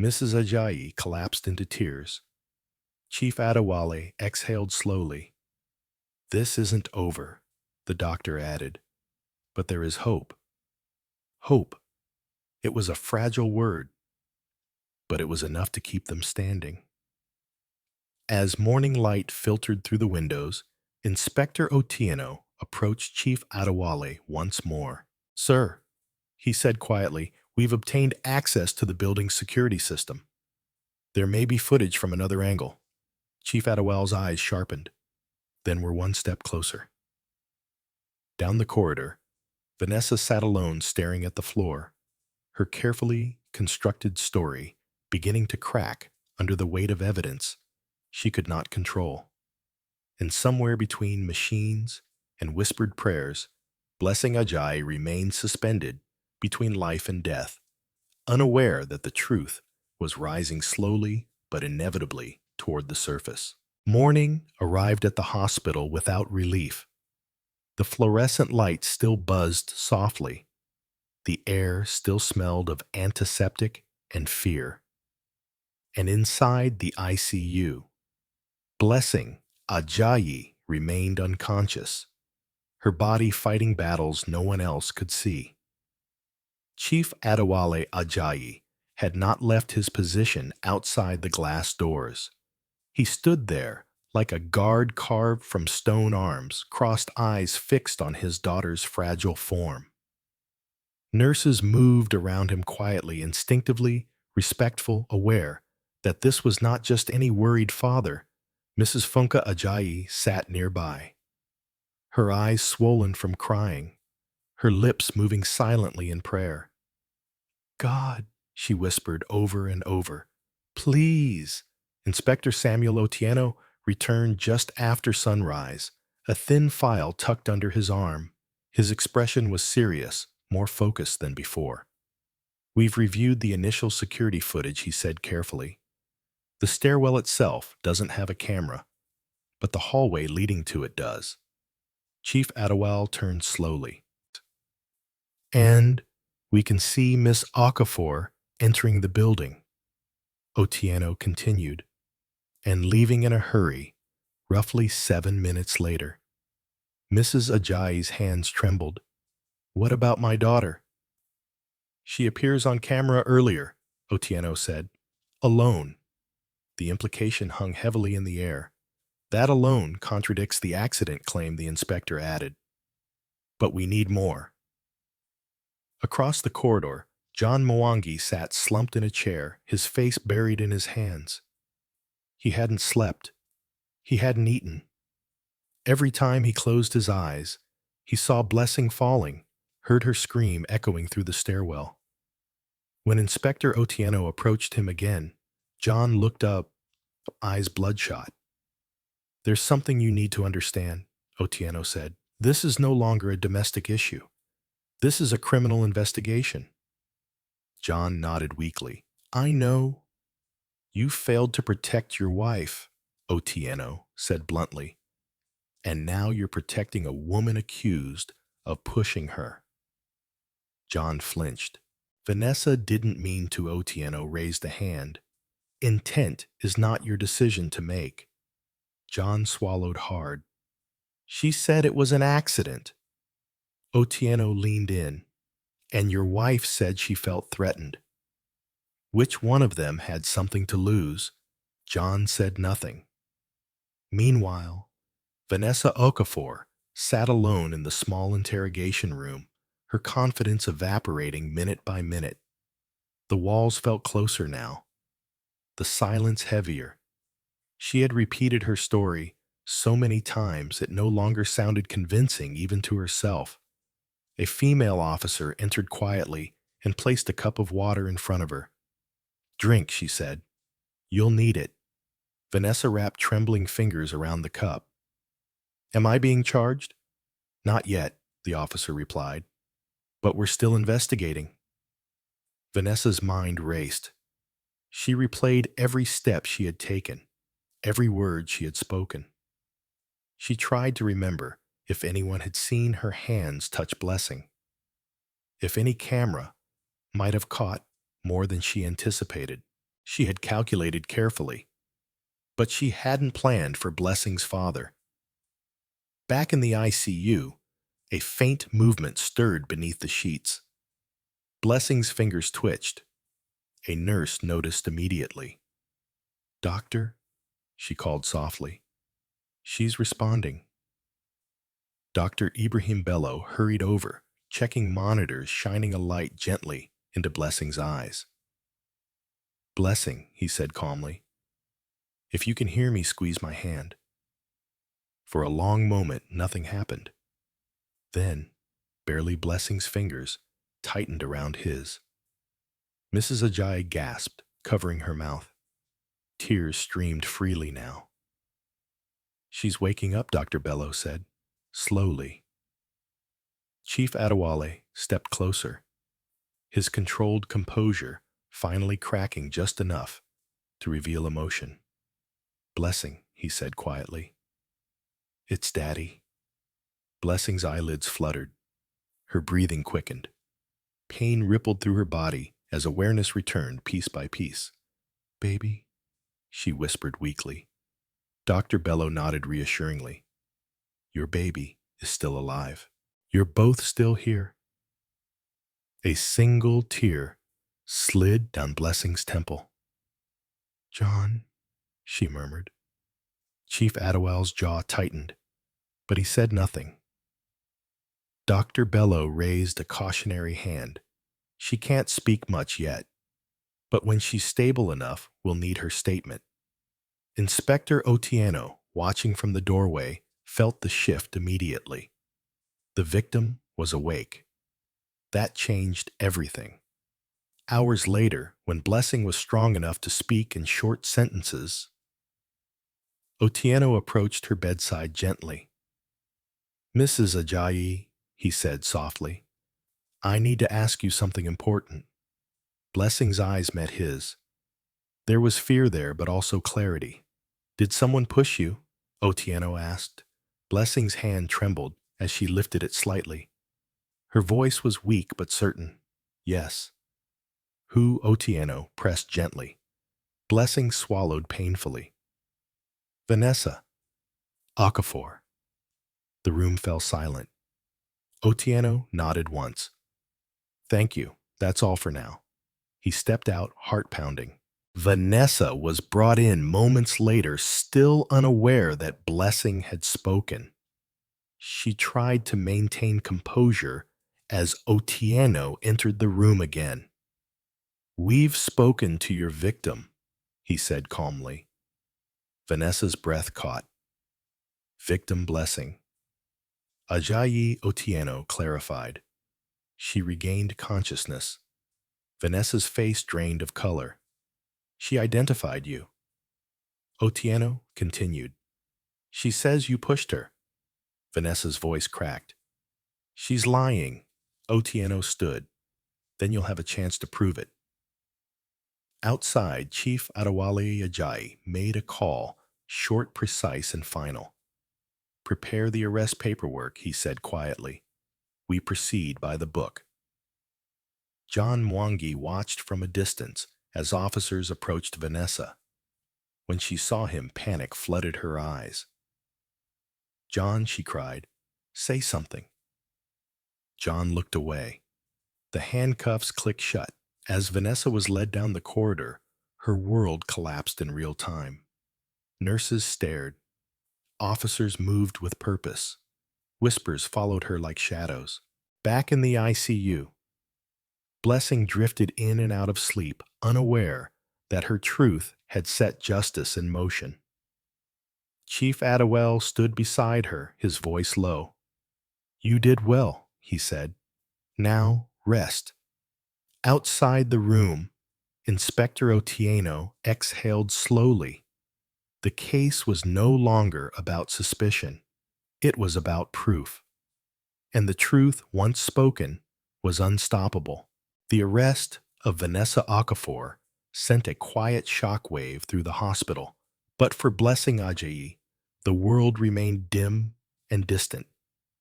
Speaker 1: Mrs. Ajayi collapsed into tears. Chief Adewale exhaled slowly. "This isn't over," the doctor added, "but there is hope." Hope. It was a fragile word, but it was enough to keep them standing. As morning light filtered through the windows, Inspector Otieno approached Chief Adewale once more. "Sir," he said quietly, "we've obtained access to the building's security system. There may be footage from another angle." Chief Adewale's eyes sharpened, then were one step closer. Down the corridor, Vanessa sat alone staring at the floor, her carefully constructed story beginning to crack under the weight of evidence she could not control. And somewhere between machines and whispered prayers, Blessing Ajayi remained suspended between life and death, unaware that the truth was rising slowly but inevitably toward the surface. Morning arrived at the hospital without relief. The fluorescent light still buzzed softly. The air still smelled of antiseptic and fear. And inside the ICU, Blessing Ajayi remained unconscious, her body fighting battles no one else could see. Chief Adewale Ajayi had not left his position outside the glass doors. He stood there like a guard carved from stone arms, crossed eyes fixed on his daughter's fragile form. Nurses moved around him quietly, instinctively, respectful, aware that this was not just any worried father. Mrs. Funka Ajayi sat nearby, her eyes swollen from crying, her lips moving silently in prayer. "God," she whispered over and over, "please." Inspector Samuel Otieno returned just after sunrise, a thin file tucked under his arm. His expression was serious, more focused than before. "We've reviewed the initial security footage," he said carefully. "The stairwell itself doesn't have a camera, but the hallway leading to it does." Chief Adewale turned slowly. "And we can see Miss Okafor entering the building," Otieno continued, "and leaving in a hurry, roughly 7 minutes later." Mrs. Ajayi's hands trembled. "What about my daughter?" "She appears on camera earlier," Otieno said. "Alone." The implication hung heavily in the air. "That alone contradicts the accident claim," the inspector added. "But we need more." Across the corridor, John Mwangi sat slumped in a chair, his face buried in his hands. He hadn't slept. He hadn't eaten. Every time he closed his eyes, he saw Blessing falling, heard her scream echoing through the stairwell. When Inspector Otieno approached him again, John looked up, eyes bloodshot. "There's something you need to understand," Otieno said. "This is no longer a domestic issue. This is a criminal investigation." John nodded weakly. "I know. You failed to protect your wife," Otieno said bluntly. "And now you're protecting a woman accused of pushing her." John flinched. "Vanessa didn't mean to," Otieno raised a hand. "Intent is not your decision to make." John swallowed hard. "She said it was an accident." Otieno leaned in. "And your wife said she felt threatened." Which one of them had something to lose? John said nothing. Meanwhile, Vanessa Okafor sat alone in the small interrogation room, her confidence evaporating minute by minute. The walls felt closer now, the silence heavier. She had repeated her story so many times it no longer sounded convincing even to herself. A female officer entered quietly and placed a cup of water in front of her. "Drink," she said. "You'll need it." Vanessa wrapped trembling fingers around the cup. "Am I being charged?" "Not yet," the officer replied. "But we're still investigating." Vanessa's mind raced. She replayed every step she had taken, every word she had spoken. She tried to remember if anyone had seen her hands touch Blessing, if any camera might have caught more than she anticipated. She had calculated carefully, but she hadn't planned for Blessing's father. Back in the ICU, a faint movement stirred beneath the sheets. Blessing's fingers twitched. A nurse noticed immediately. "Doctor?" she called softly. "She's responding." Dr. Ibrahim Bello hurried over, checking monitors, shining a light gently into Blessing's eyes. "Blessing," he said calmly. "If you can hear me, squeeze my hand." For a long moment, nothing happened. Then, barely, Blessing's fingers tightened around his. Mrs. Ajayi gasped, covering her mouth. Tears streamed freely now. "She's waking up," Dr. Bello said, slowly. Chief Adewale stepped closer, his controlled composure finally cracking just enough to reveal emotion. "Blessing," he said quietly. "It's Daddy." Blessing's eyelids fluttered. Her breathing quickened. Pain rippled through her body as awareness returned piece by piece. "Baby," she whispered weakly. Dr. Bello nodded reassuringly. "Your baby is still alive. You're both still here." A single tear slid down Blessing's temple. "John," she murmured. Chief Adewale's jaw tightened, but he said nothing. Dr. Bello raised a cautionary hand. "She can't speak much yet, but when she's stable enough, we'll need her statement." Inspector Otieno, watching from the doorway, felt the shift immediately. The victim was awake. That changed everything. Hours later, when Blessing was strong enough to speak in short sentences, Otieno approached her bedside gently. "Mrs. Ajayi," he said softly, "I need to ask you something important." Blessing's eyes met his. There was fear there, but also clarity. "Did someone push you?" Otieno asked. Blessing's hand trembled as she lifted it slightly. Her voice was weak but certain. "Yes." "Who?" Otieno pressed gently. Blessing swallowed painfully. "Vanessa Okafor." The room fell silent. Otieno nodded once. "Thank you. That's all for now." He stepped out, heart pounding. Vanessa was brought in moments later, still unaware that Blessing had spoken. She tried to maintain composure as Otieno entered the room again. "We've spoken to your victim," he said calmly. Vanessa's breath caught. "Victim Blessing." Ajayi Otieno clarified. She regained consciousness. Vanessa's face drained of color. "She identified you." Otieno continued. "She says you pushed her." Vanessa's voice cracked. "She's lying." Otieno stood. "Then you'll have a chance to prove it." Outside, Chief Adewale Ajayi made a call, short, precise, and final. "Prepare the arrest paperwork," he said quietly. "We proceed by the book." John Mwangi watched from a distance as officers approached Vanessa. When she saw him, panic flooded her eyes. "John," she cried, "say something." John looked away. The handcuffs clicked shut. As Vanessa was led down the corridor, her world collapsed in real time. Nurses stared. Officers moved with purpose. Whispers followed her like shadows. Back in the ICU, Blessing drifted in and out of sleep, unaware that her truth had set justice in motion. Chief Adewale stood beside her, his voice low. "You did well," he said. "Now rest." Outside the room, Inspector Otieno exhaled slowly. The case was no longer about suspicion. It was about proof. And the truth, once spoken, was unstoppable. The arrest of Vanessa Okafor sent a quiet shockwave through the hospital. But for Blessing Ajayi, the world remained dim and distant.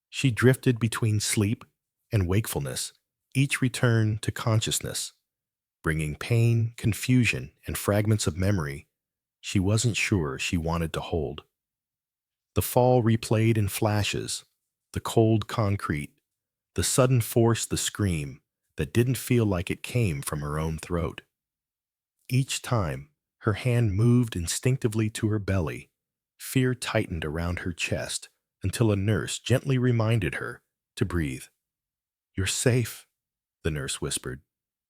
Speaker 1: She drifted between sleep and wakefulness, each return to consciousness, bringing pain, confusion, and fragments of memory she wasn't sure she wanted to hold. The fall replayed in flashes, the cold concrete, the sudden force, the scream that didn't feel like it came from her own throat. Each time, her hand moved instinctively to her belly, fear tightened around her chest until a nurse gently reminded her to breathe. "You're safe," the nurse whispered.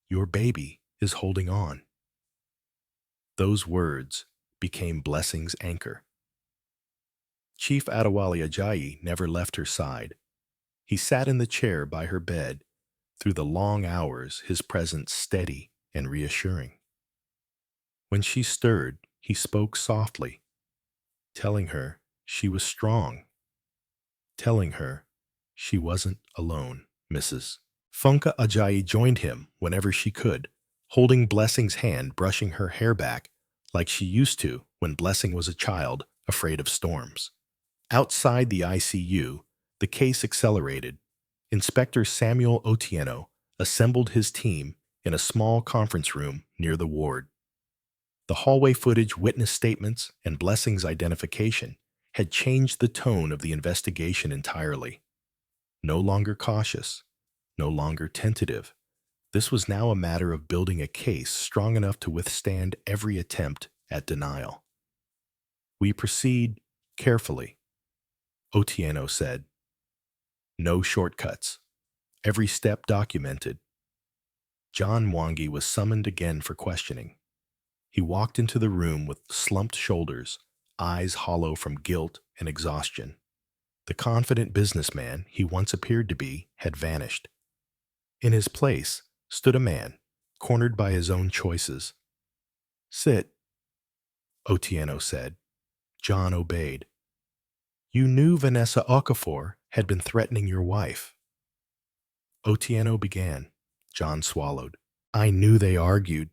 Speaker 1: "Your baby is holding on." Those words became Blessing's anchor. Chief Adewale Ajayi never left her side. He sat in the chair by her bed, through the long hours, his presence steady and reassuring. When she stirred, he spoke softly, telling her she was strong, telling her she wasn't alone. Mrs. Funka Ajayi joined him whenever she could, holding Blessing's hand, brushing her hair back like she used to when Blessing was a child afraid of storms. Outside the ICU, the case accelerated. Inspector Samuel Otieno assembled his team in a small conference room near the ward. The hallway footage, witness statements, and Blessing's identification had changed the tone of the investigation entirely. No longer cautious, no longer tentative. This was now a matter of building a case strong enough to withstand every attempt at denial. "We proceed carefully," Otieno said. "No shortcuts. Every step documented." John Mwangi was summoned again for questioning. He walked into the room with slumped shoulders, eyes hollow from guilt and exhaustion. The confident businessman he once appeared to be had vanished. In his place stood a man, cornered by his own choices. "Sit," Otieno said. John obeyed. You knew Vanessa Okafor had been threatening your wife. Otieno began. John swallowed. I knew they argued.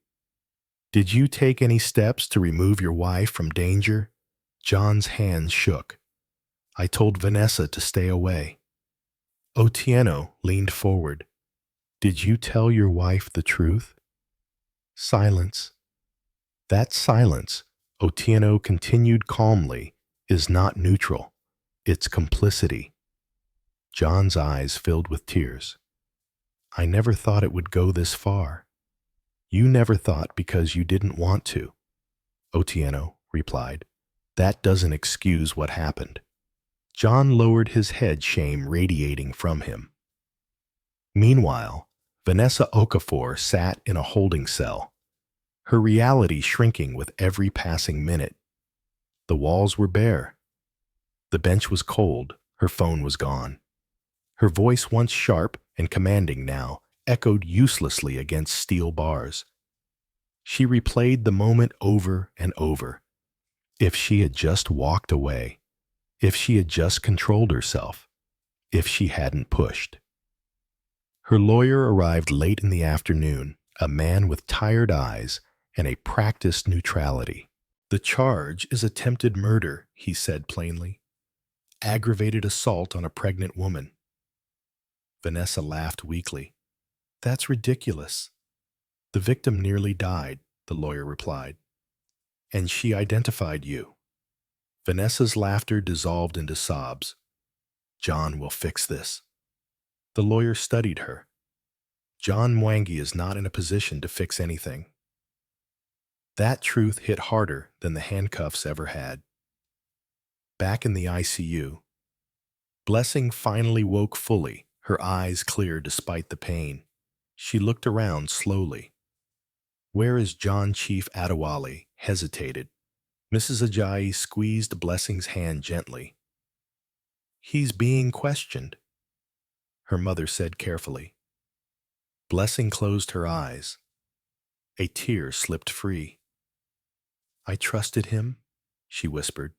Speaker 1: Did you take any steps to remove your wife from danger? John's hands shook. I told Vanessa to stay away. Otieno leaned forward. Did you tell your wife the truth? Silence. That silence, Otieno continued calmly, is not neutral. It's complicity. John's eyes filled with tears. I never thought it would go this far. You never thought because you didn't want to, Otieno replied. That doesn't excuse what happened. John lowered his head, shame radiating from him. Meanwhile, Vanessa Okafor sat in a holding cell, her reality shrinking with every passing minute. The walls were bare. The bench was cold. Her phone was gone. Her voice, once sharp and commanding now, echoed uselessly against steel bars. She replayed the moment over and over. If she had just walked away, if she had just controlled herself, if she hadn't pushed. Her lawyer arrived late in the afternoon, a man with tired eyes and a practiced neutrality. The charge is attempted murder, he said plainly. Aggravated assault on a pregnant woman. Vanessa laughed weakly. That's ridiculous. The victim nearly died, the lawyer replied. And she identified you. Vanessa's laughter dissolved into sobs. John will fix this. The lawyer studied her. John Mwangi is not in a position to fix anything. That truth hit harder than the handcuffs ever had. Back in the ICU, Blessing finally woke fully, her eyes clear despite the pain. She looked around slowly. Where is John? Chief Adewale hesitated. Mrs. Ajayi squeezed Blessing's hand gently. He's being questioned, her mother said carefully. Blessing closed her eyes. A tear slipped free. I trusted him, she whispered.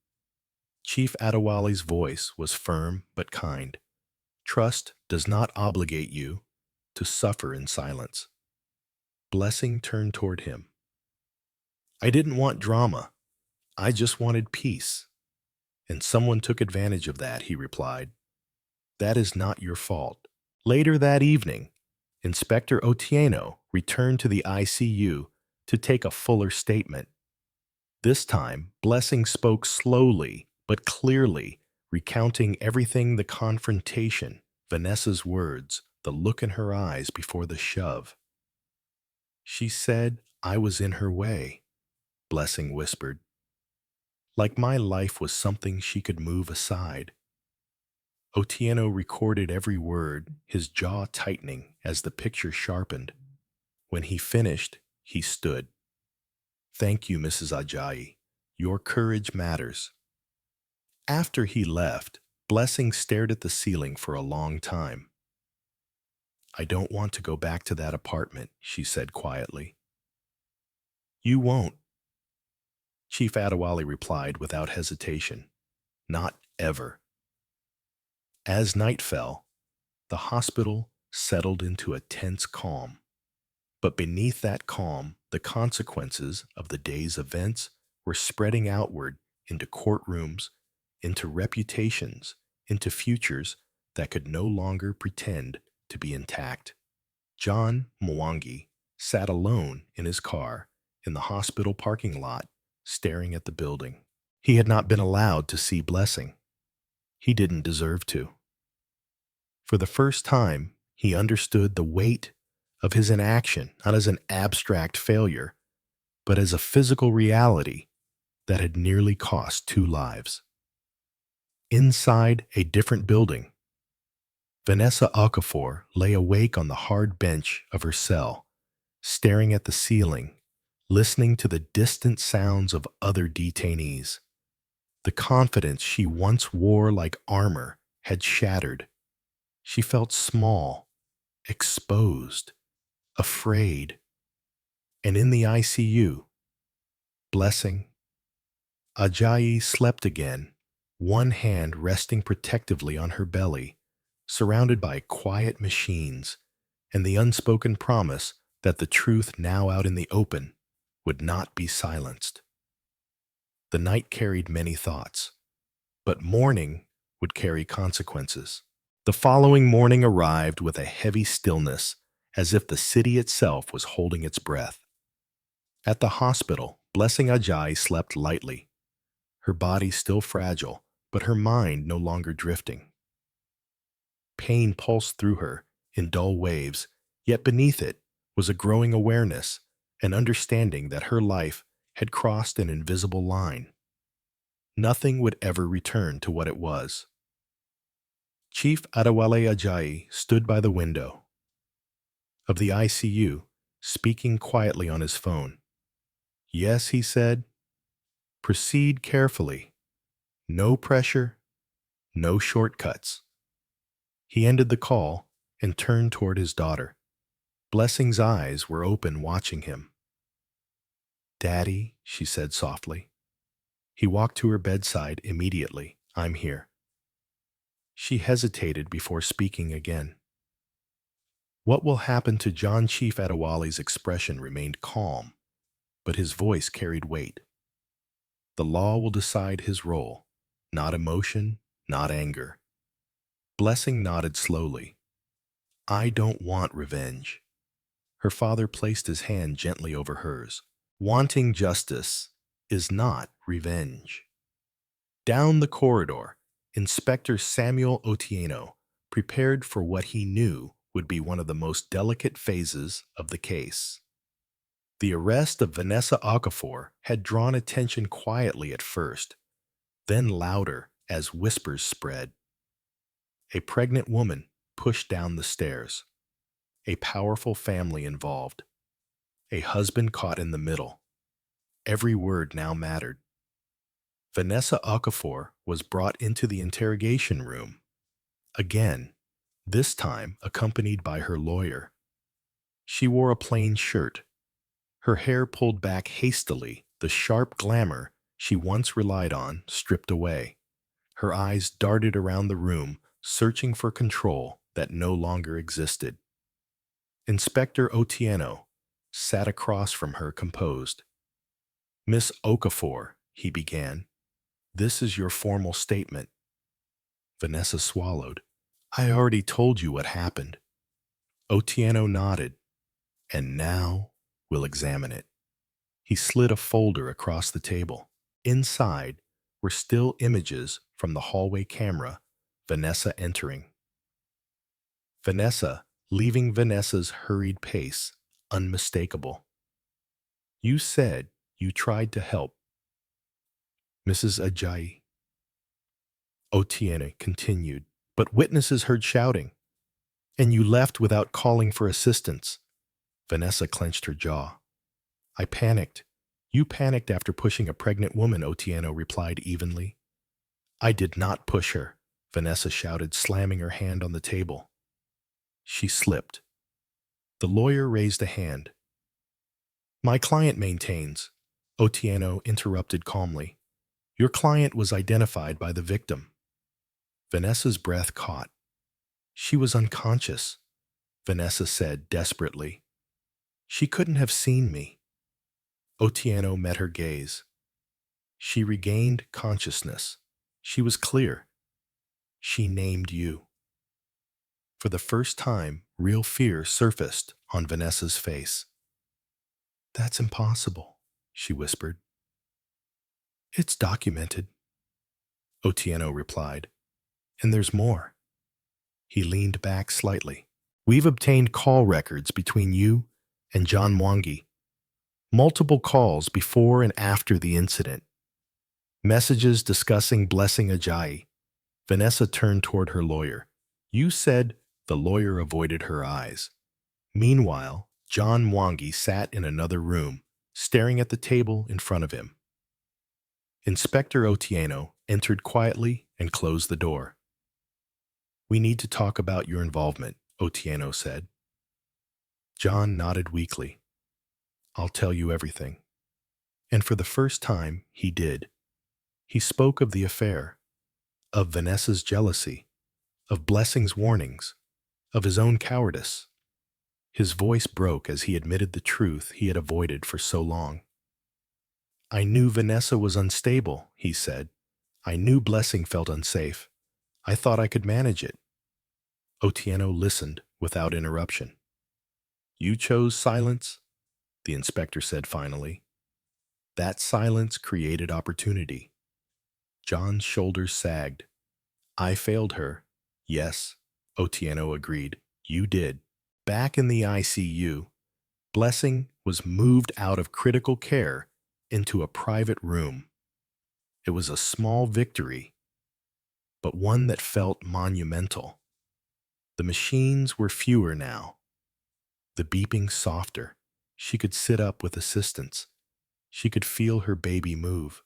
Speaker 1: Chief Adewale's voice was firm but kind. Trust does not obligate you to suffer in silence. Blessing turned toward him. I didn't want drama. I just wanted peace. And someone took advantage of that, he replied. That is not your fault. Later that evening, Inspector Otieno returned to the ICU to take a fuller statement. This time, Blessing spoke slowly but clearly, recounting everything: the confrontation, Vanessa's words, the look in her eyes before the shove. She said I was in her way, Blessing whispered. Like my life was something she could move aside. Otieno recorded every word, his jaw tightening as the picture sharpened. When he finished, he stood. Thank you, Mrs. Ajayi. Your courage matters. After he left, Blessing stared at the ceiling for a long time. I don't want to go back to that apartment, she said quietly. You won't, Chief Adewale replied without hesitation. Not ever. As night fell, the hospital settled into a tense calm. But beneath that calm, the consequences of the day's events were spreading outward into courtrooms, into reputations, into futures that could no longer pretend to be intact. John Mwangi sat alone in his car in the hospital parking lot, staring at the building. He had not been allowed to see Blessing. He didn't deserve to. For the first time, he understood the weight of his inaction, not as an abstract failure, but as a physical reality that had nearly cost 2 lives. Inside a different building, Vanessa Okafor lay awake on the hard bench of her cell, staring at the ceiling, listening to the distant sounds of other detainees. The confidence she once wore like armor had shattered. She felt small, exposed, afraid. And in the ICU, Blessing, Ajayi slept again, one hand resting protectively on her belly, surrounded by quiet machines and the unspoken promise that the truth now out in the open would not be silenced. The night carried many thoughts, but morning would carry consequences. The following morning arrived with a heavy stillness, as if the city itself was holding its breath. At the hospital, Blessing Ajayi slept lightly, her body still fragile, but her mind no longer drifting. Pain pulsed through her in dull waves, yet beneath it was a growing awareness, an understanding that her life had crossed an invisible line. Nothing would ever return to what it was. Chief Adewale Ajayi stood by the window of the ICU, speaking quietly on his phone. "Yes," he said, "proceed carefully. No pressure, no shortcuts." He ended the call and turned toward his daughter. Blessing's eyes were open, watching him. "Daddy," she said softly. He walked to her bedside immediately. "I'm here." She hesitated before speaking again. What will happen to John Chief Adewale's expression remained calm, but his voice carried weight. The law will decide his role, not emotion, not anger. Blessing nodded slowly. "I don't want revenge." Her father placed his hand gently over hers. "Wanting justice is not revenge." Down the corridor, Inspector Samuel Otieno prepared for what he knew would be one of the most delicate phases of the case. The arrest of Vanessa Okafor had drawn attention quietly at first, then louder as whispers spread. A pregnant woman pushed down the stairs. A powerful family involved. A husband caught in the middle. Every word now mattered. Vanessa Okafor was brought into the interrogation room. Again, this time accompanied by her lawyer. She wore a plain shirt, her hair pulled back hastily, the sharp glamour she once relied on stripped away. Her eyes darted around the room, searching for control that no longer existed. Inspector Otieno sat across from her, composed. "Miss Okafor," he began, "this is your formal statement." Vanessa swallowed. "I already told you what happened." Otieno nodded. "And now we'll examine it." He slid a folder across the table. Inside were still images from the hallway camera, Vanessa entering. Vanessa leaving Vanessa's hurried pace, unmistakable. "You said you tried to help Mrs. Ajayi." Otieno continued, "But witnesses heard shouting, and you left without calling for assistance." Vanessa clenched her jaw. "I panicked. You panicked after pushing a pregnant woman," Otieno replied evenly. "I did not push her," Vanessa shouted, slamming her hand on the table. She slipped. The lawyer raised a hand. "My client maintains," Otieno interrupted calmly. "Your client was identified by the victim." Vanessa's breath caught. "She was unconscious," Vanessa said desperately. "She couldn't have seen me." Otieno met her gaze. "She regained consciousness. She was clear. She named you." For the first time, real fear surfaced on Vanessa's face. "That's impossible," she whispered. "It's documented," Otieno replied. "And there's more." He leaned back slightly. "We've obtained call records between you and John Mwangi. Multiple calls before and after the incident. Messages discussing Blessing Ajayi." Vanessa turned toward her lawyer. "You said—" The lawyer avoided her eyes. Meanwhile, John Mwangi sat in another room, staring at the table in front of him. Inspector Otieno entered quietly and closed the door. "We need to talk about your involvement," Otieno said. John nodded weakly. "I'll tell you everything." And for the first time, he did. He spoke of the affair, of Vanessa's jealousy, of Blessing's warnings, of his own cowardice. His voice broke as he admitted the truth he had avoided for so long. "I knew Vanessa was unstable," he said. "I knew Blessing felt unsafe. I thought I could manage it." Otieno listened without interruption. "You chose silence," the inspector said finally. "That silence created opportunity." John's shoulders sagged. "I failed her." "Yes," Otieno agreed. "You did." Back in the ICU, Blessing was moved out of critical care into a private room. It was a small victory, but one that felt monumental. The machines were fewer now, the beeping softer. She could sit up with assistance. She could feel her baby move.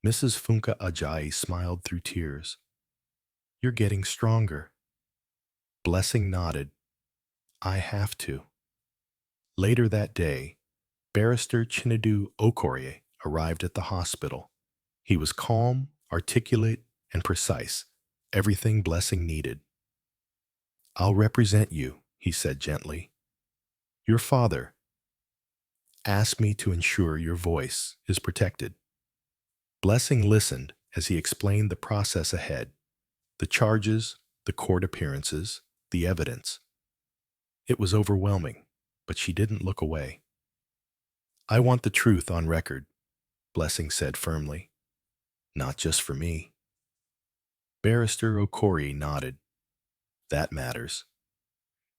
Speaker 1: Mrs. Funka Ajayi smiled through tears. "You're getting stronger." Blessing nodded. "I have to." Later that day, Barrister Chinedu Okorie arrived at the hospital. He was calm, articulate, and precise, everything Blessing needed. "I'll represent you," he said gently. "Your father asked me to ensure your voice is protected." Blessing listened as he explained the process ahead, the charges, the court appearances, the evidence. It was overwhelming, but she didn't look away. "I want the truth on record," Blessing said firmly. "Not just for me." Barrister Okorie nodded. "That matters."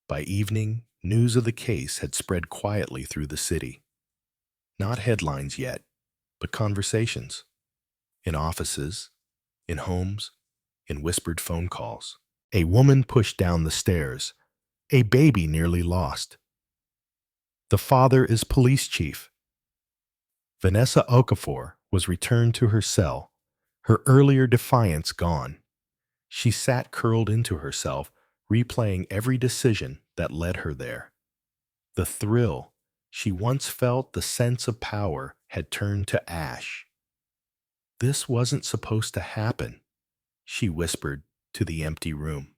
Speaker 1: By evening, news of the case had spread quietly through the city. Not headlines yet, but conversations. In offices, in homes, in whispered phone calls. A woman pushed down the stairs. A baby nearly lost. The father is police chief. Vanessa Okafor was returned to her cell, her earlier defiance gone. She sat curled into herself, replaying every decision that led her there. The thrill she once felt, the sense of power, had turned to ash. "This wasn't supposed to happen," she whispered to the empty room.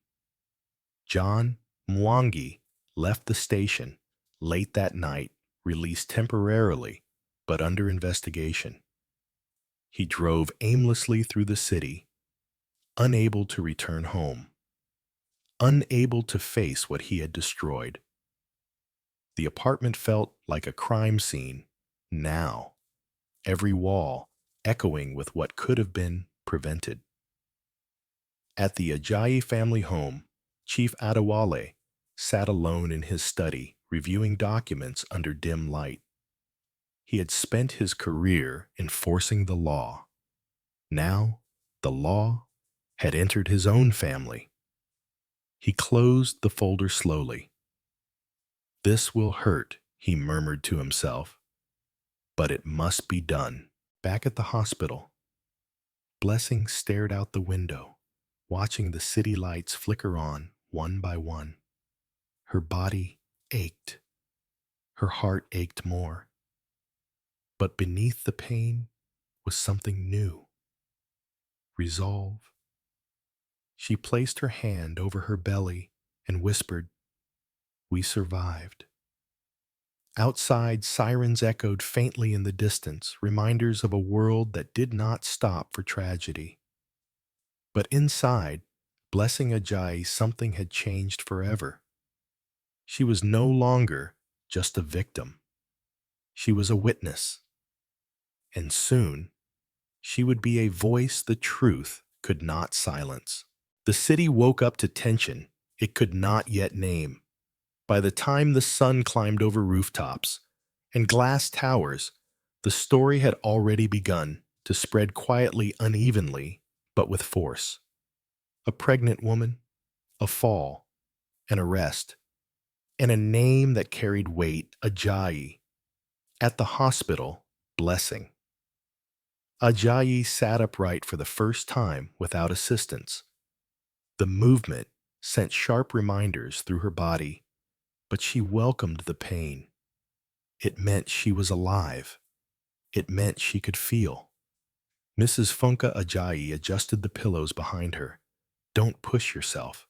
Speaker 1: John Mwangi left the station late that night, released temporarily, but under investigation. He drove aimlessly through the city, unable to return home, unable to face what he had destroyed. The apartment felt like a crime scene now, every wall echoing with what could have been prevented. At the Ajayi family home, Chief Adewale sat alone in his study, reviewing documents under dim light. He had spent his career enforcing the law. Now, the law had entered his own family. He closed the folder slowly. "This will hurt," he murmured to himself, "but it must be done." Back at the hospital, Blessing stared out the window, watching the city lights flicker on one by one. Her body ached. Her heart ached more. But beneath the pain was something new. Resolve. She placed her hand over her belly and whispered, "We survived." Outside, sirens echoed faintly in the distance, reminders of a world that did not stop for tragedy. But inside, Blessing Ajayi, something had changed forever. She was no longer just a victim. She was a witness. And soon, she would be a voice the truth could not silence. The city woke up to tension it could not yet name. By the time the sun climbed over rooftops and glass towers, the story had already begun to spread quietly, unevenly, but with force. A pregnant woman, a fall, an arrest, and a name that carried weight, Ajayi. At the hospital, Blessing. Ajayi sat upright for the first time without assistance. The movement sent sharp reminders through her body, but she welcomed the pain. It meant she was alive. It meant she could feel. Mrs. Funka Ajayi adjusted the pillows behind her. Don't push yourself.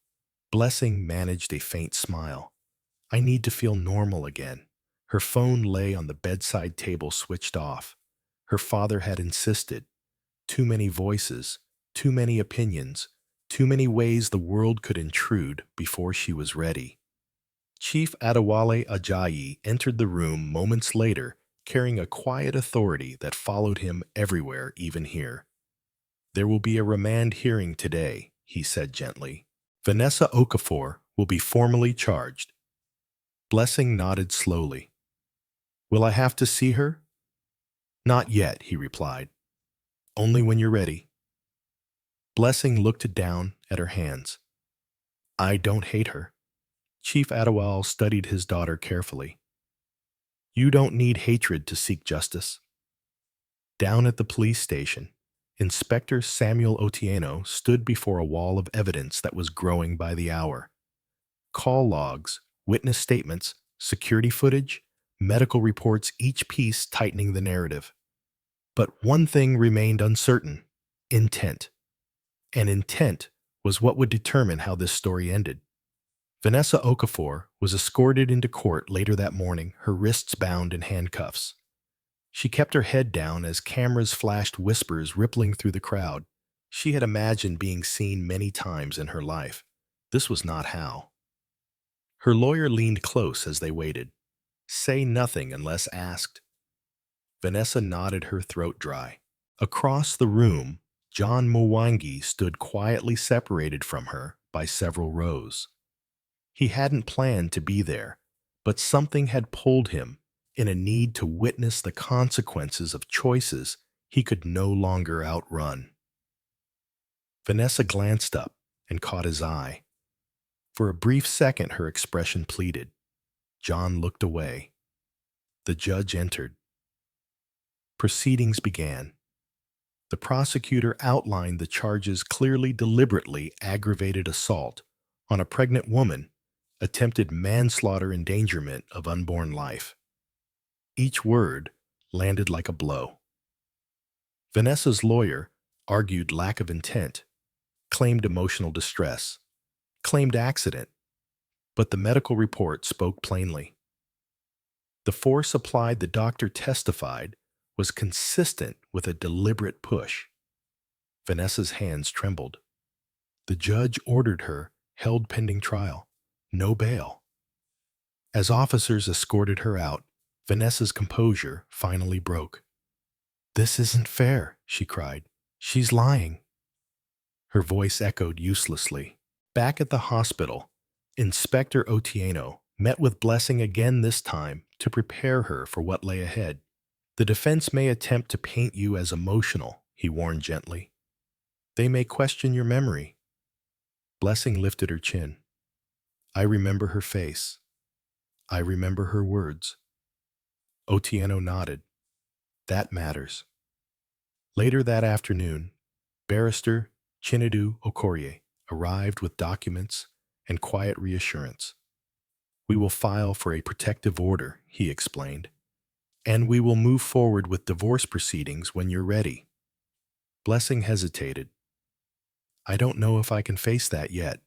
Speaker 1: Blessing managed a faint smile. I need to feel normal again. Her phone lay on the bedside table switched off. Her father had insisted. Too many voices, too many opinions, too many ways the world could intrude before she was ready. Chief Adewale Ajayi entered the room moments later, carrying a quiet authority that followed him everywhere, even here. There will be a remand hearing today, he said gently. Vanessa Okafor will be formally charged. Blessing nodded slowly. Will I have to see her? Not yet, he replied. Only when you're ready. Blessing looked down at her hands. I don't hate her. Chief Adewale studied his daughter carefully. You don't need hatred to seek justice. Down at the police station, Inspector Samuel Otieno stood before a wall of evidence that was growing by the hour. Call logs, witness statements, security footage, medical reports, each piece tightening the narrative. But one thing remained uncertain: intent. And intent was what would determine how this story ended. Vanessa Okafor was escorted into court later that morning, her wrists bound in handcuffs. She kept her head down as cameras flashed, whispers rippling through the crowd. She had imagined being seen many times in her life. This was not how. Her lawyer leaned close as they waited. Say nothing unless asked. Vanessa nodded, her throat dry. Across the room, John Mwangi stood quietly separated from her by several rows. He hadn't planned to be there, but something had pulled him in a need to witness the consequences of choices he could no longer outrun. Vanessa glanced up and caught his eye. For a brief second, her expression pleaded. John looked away. The judge entered. Proceedings began. The prosecutor outlined the charges clearly: deliberately aggravated assault on a pregnant woman, attempted manslaughter, endangerment of unborn life. Each word landed like a blow. Vanessa's lawyer argued lack of intent, claimed emotional distress, claimed accident, but the medical report spoke plainly. The force applied, the doctor testified, was consistent with a deliberate push. Vanessa's hands trembled. The judge ordered her held pending trial, no bail. As officers escorted her out, Vanessa's composure finally broke. This isn't fair, she cried. She's lying. Her voice echoed uselessly. Back at the hospital, Inspector Otieno met with Blessing again, this time to prepare her for what lay ahead. The defense may attempt to paint you as emotional, he warned gently. They may question your memory. Blessing lifted her chin. I remember her face. I remember her words. Otieno nodded. That matters. Later that afternoon, Barrister Chinedu Okorie arrived with documents and quiet reassurance. We will file for a protective order, he explained, and we will move forward with divorce proceedings when you're ready. Blessing hesitated. I don't know if I can face that yet.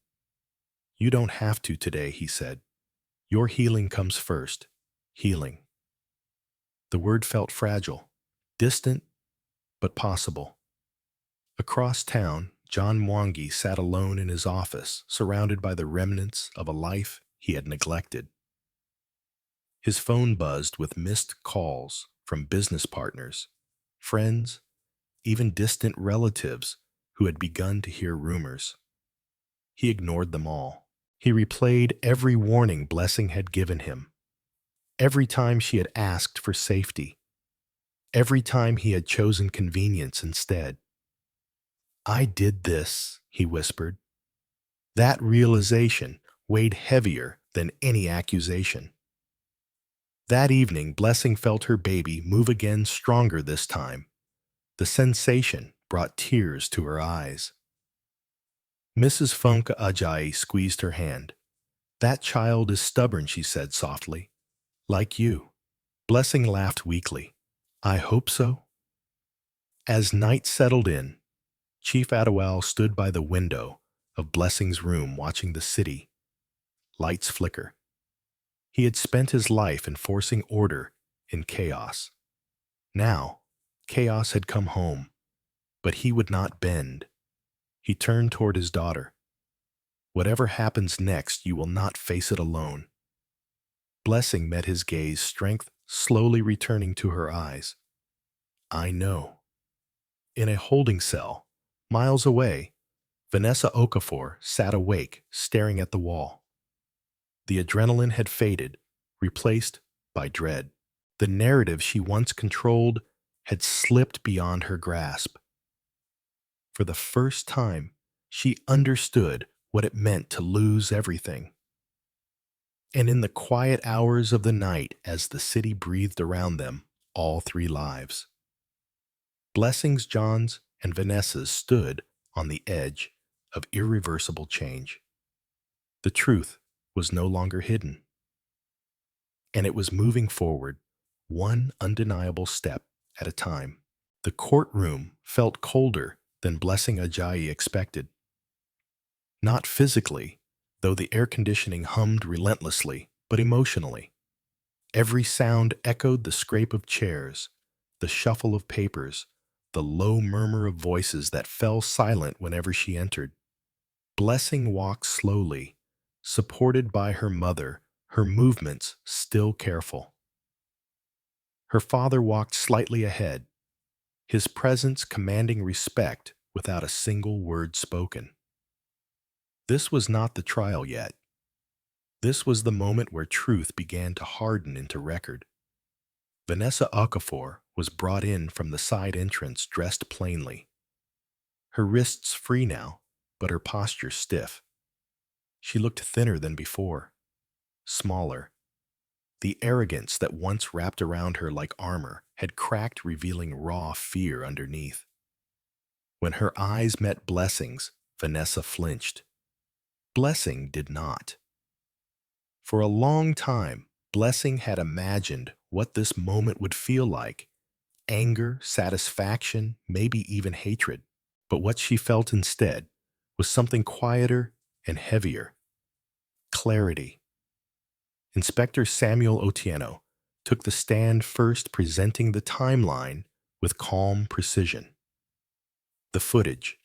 Speaker 1: You don't have to today, he said. Your healing comes first. Healing. The word felt fragile, distant, but possible. Across town, John Mwangi sat alone in his office, surrounded by the remnants of a life he had neglected. His phone buzzed with missed calls from business partners, friends, even distant relatives who had begun to hear rumors. He ignored them all. He replayed every warning Blessing had given him, every time she had asked for safety, every time he had chosen convenience instead. I did this, he whispered. That realization weighed heavier than any accusation. That evening, Blessing felt her baby move again, stronger this time. The sensation brought tears to her eyes. Mrs. Funka Ajayi squeezed her hand. That child is stubborn, she said softly. Like you. Blessing laughed weakly. I hope so. As night settled in, Chief Adewale stood by the window of Blessing's room watching the city lights flicker. He had spent his life enforcing order in chaos. Now, chaos had come home, but he would not bend. He turned toward his daughter. Whatever happens next, you will not face it alone. Blessing met his gaze, strength slowly returning to her eyes. I know. In a holding cell, miles away, Vanessa Okafor sat awake, staring at the wall. The adrenaline had faded, replaced by dread. The narrative she once controlled had slipped beyond her grasp. For the first time, she understood what it meant to lose everything. And in the quiet hours of the night, as the city breathed around them, all three lives, Blessings, John's, and Vanessa's stood on the edge of irreversible change. The truth was no longer hidden, and it was moving forward, one undeniable step at a time. The courtroom felt colder than Blessing Ajayi expected. Not physically, though the air conditioning hummed relentlessly, but emotionally. Every sound echoed the scrape of chairs, the shuffle of papers, the low murmur of voices that fell silent whenever she entered. Blessing walked slowly, supported by her mother, her movements still careful. Her father walked slightly ahead, his presence commanding respect without a single word spoken. This was not the trial yet. This was the moment where truth began to harden into record. Vanessa Okafor was brought in from the side entrance dressed plainly. Her wrists free now, but her posture stiff. She looked thinner than before, smaller. The arrogance that once wrapped around her like armor had cracked, revealing raw fear underneath. When her eyes met Blessing's, Vanessa flinched. Blessing did not. For a long time, Blessing had imagined what this moment would feel like: anger, satisfaction, maybe even hatred. But what she felt instead was something quieter and heavier: clarity. Inspector Samuel Otieno took the stand first, presenting the timeline with calm precision. The footage,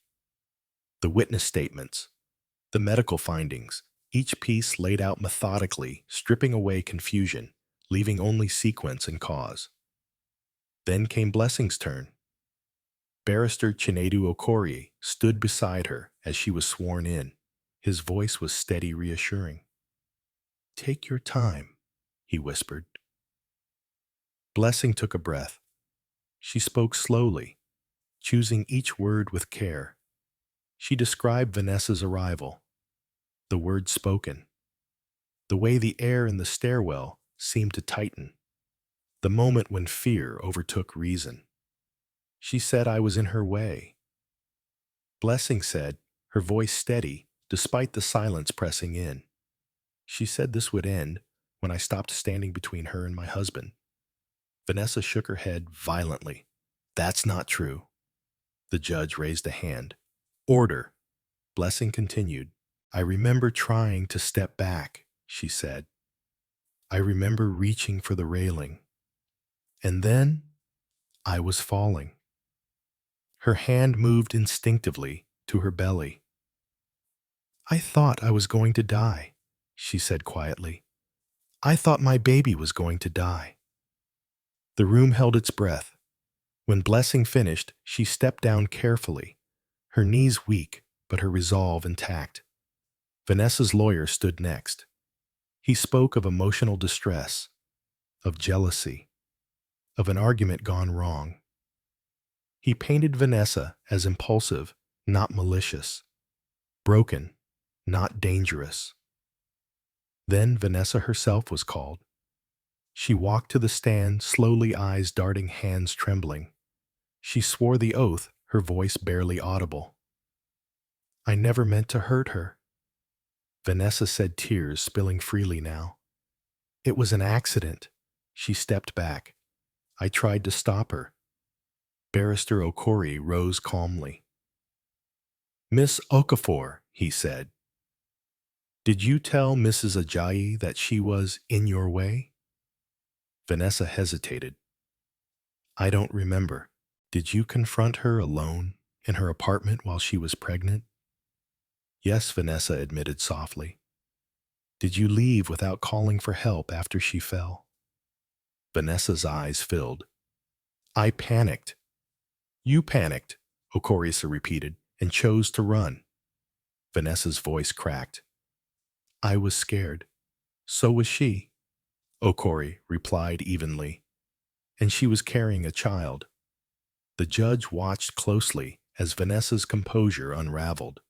Speaker 1: the witness statements, the medical findings, each piece laid out methodically, stripping away confusion, leaving only sequence and cause. Then came Blessing's turn. Barrister Chinedu Okorie stood beside her as she was sworn in. His voice was steady, reassuring. "Take your time," he whispered. Blessing took a breath. She spoke slowly, choosing each word with care. She described Vanessa's arrival, the words spoken, the way the air in the stairwell seemed to tighten, the moment when fear overtook reason. She said I was in her way. Blessing said, her voice steady, despite the silence pressing in. She said this would end when I stopped standing between her and my husband. Vanessa shook her head violently. "That's not true." The judge raised a hand. "Order." Blessing continued. "I remember trying to step back," she said. "I remember reaching for the railing. And then I was falling." Her hand moved instinctively to her belly. "I thought I was going to die," she said quietly. "I thought my baby was going to die." The room held its breath. When Blessing finished, she stepped down carefully, her knees weak, but her resolve intact. Vanessa's lawyer stood next. He spoke of emotional distress, of jealousy, of an argument gone wrong. He painted Vanessa as impulsive, not malicious, broken, not dangerous. Then Vanessa herself was called. She walked to the stand, slowly, eyes darting, hands trembling. She swore the oath, her voice barely audible. "I never meant to hurt her," Vanessa said, tears spilling freely now. "It was an accident." She stepped back. "I tried to stop her." Barrister Okori rose calmly. "Miss Okafor," he said, "did you tell Mrs. Ajayi that she was in your way?" Vanessa hesitated. "I don't remember. Did you confront her alone in her apartment while she was pregnant?" "Yes," Vanessa admitted softly. "Did you leave without calling for help after she fell?" Vanessa's eyes filled. "I panicked." "You panicked," Okorisa repeated, "and chose to run." Vanessa's voice cracked. "I was scared. So was she," Okori replied evenly. "And she was carrying a child." The judge watched closely as Vanessa's composure unraveled.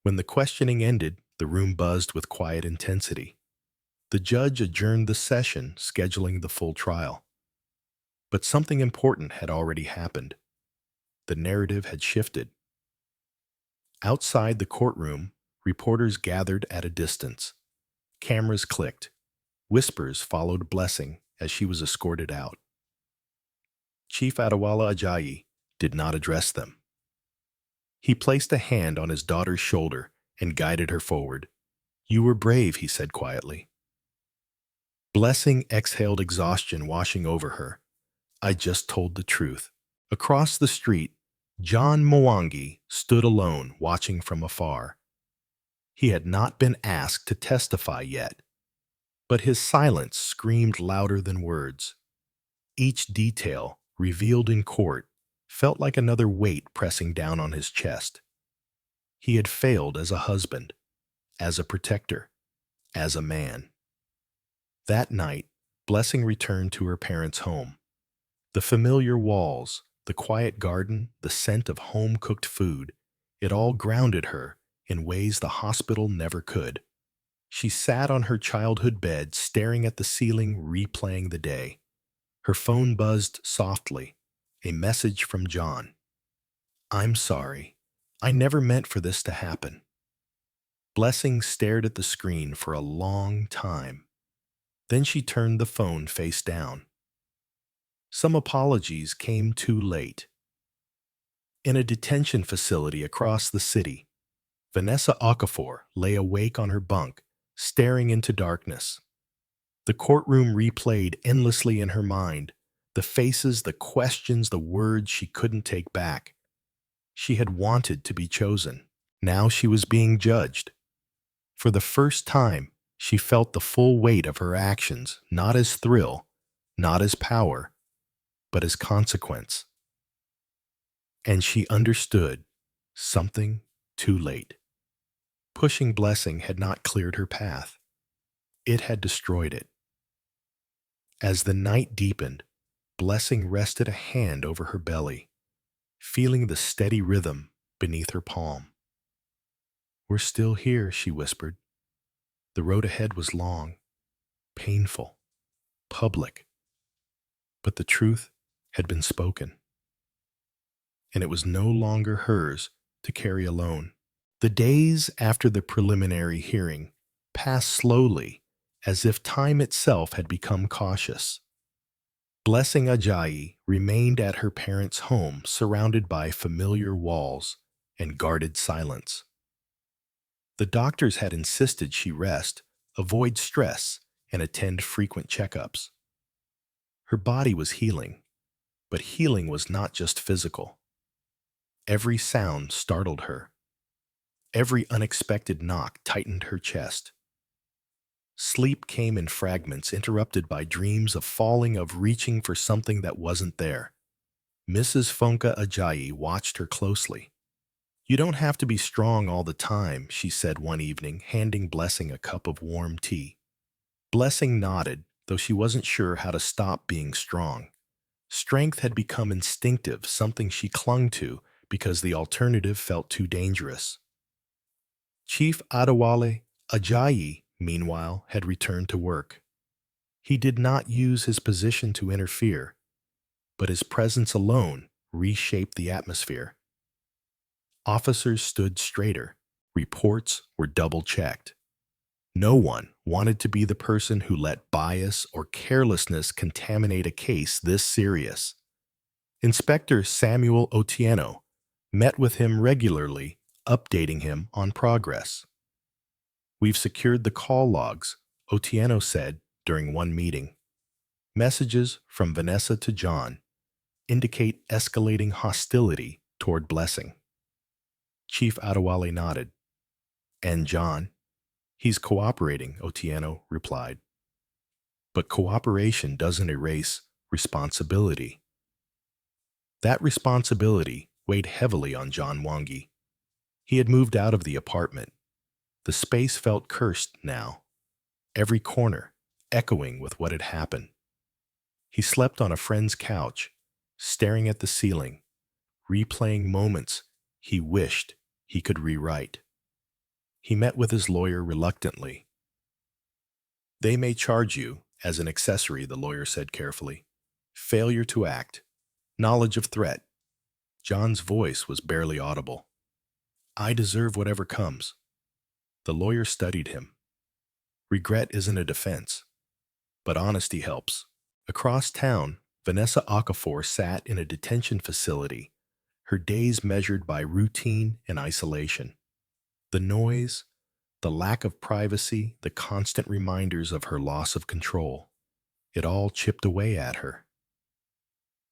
Speaker 1: When the questioning ended, the room buzzed with quiet intensity. The judge adjourned the session, scheduling the full trial. But something important had already happened. The narrative had shifted. Outside the courtroom, reporters gathered at a distance. Cameras clicked. Whispers followed Blessing as she was escorted out. Chief Adewale Ajayi did not address them. He placed a hand on his daughter's shoulder and guided her forward. "You were brave," he said quietly. Blessing exhaled exhaustion washing over her. "I just told the truth." Across the street, John Mwangi stood alone, watching from afar. He had not been asked to testify yet, but his silence screamed louder than words. Each detail, revealed in court, felt like another weight pressing down on his chest. He had failed as a husband, as a protector, as a man. That night, Blessing returned to her parents' home. The familiar walls, the quiet garden, the scent of home-cooked food, it all grounded her in ways the hospital never could. She sat on her childhood bed, staring at the ceiling, replaying the day. Her phone buzzed softly, a message from John. "I'm sorry. I never meant for this to happen." Blessing stared at the screen for a long time. Then she turned the phone face down. Some apologies came too late. In a detention facility across the city, Vanessa Okafor lay awake on her bunk, staring into darkness. The courtroom replayed endlessly in her mind, the faces, the questions, the words she couldn't take back. She had wanted to be chosen. Now she was being judged. For the first time, she felt the full weight of her actions, not as thrill, not as power, but as consequence. And she understood something too late. Pushing Blessing had not cleared her path. It had destroyed it. As the night deepened, Blessing rested a hand over her belly, feeling the steady rhythm beneath her palm. "We're still here," she whispered. The road ahead was long, painful, public, but the truth had been spoken, and it was no longer hers to carry alone. The days after the preliminary hearing passed slowly, as if time itself had become cautious. Blessing Ajayi remained at her parents' home, surrounded by familiar walls and guarded silence. The doctors had insisted she rest, avoid stress, and attend frequent checkups. Her body was healing, but healing was not just physical. Every sound startled her. Every unexpected knock tightened her chest. Sleep came in fragments, interrupted by dreams of falling, of reaching for something that wasn't there. Mrs. Fonka Ajayi watched her closely. "You don't have to be strong all the time," she said one evening, handing Blessing a cup of warm tea. Blessing nodded, though she wasn't sure how to stop being strong. Strength had become instinctive, something she clung to because the alternative felt too dangerous. Chief Adewale Ajayi, meanwhile, had returned to work. He did not use his position to interfere, but his presence alone reshaped the atmosphere. Officers stood straighter. Reports were double-checked. No one wanted to be the person who let bias or carelessness contaminate a case this serious. Inspector Samuel Otieno met with him regularly, updating him on progress. "We've secured the call logs," Otieno said during one meeting. "Messages from Vanessa to John indicate escalating hostility toward Blessing." Chief Adewale nodded. "And John?" "He's cooperating," Otieno replied. "But cooperation doesn't erase responsibility." That responsibility weighed heavily on John Mwangi. He had moved out of the apartment. The space felt cursed now, every corner echoing with what had happened. He slept on a friend's couch, staring at the ceiling, replaying moments he wished he could rewrite. He met with his lawyer reluctantly. "They may charge you as an accessory," the lawyer said carefully. "Failure to act, knowledge of threat." John's voice was barely audible. "I deserve whatever comes." The lawyer studied him. "Regret isn't a defense, but honesty helps." Across town, Vanessa Okafor sat in a detention facility, her days measured by routine and isolation. The noise, the lack of privacy, the constant reminders of her loss of control, it all chipped away at her.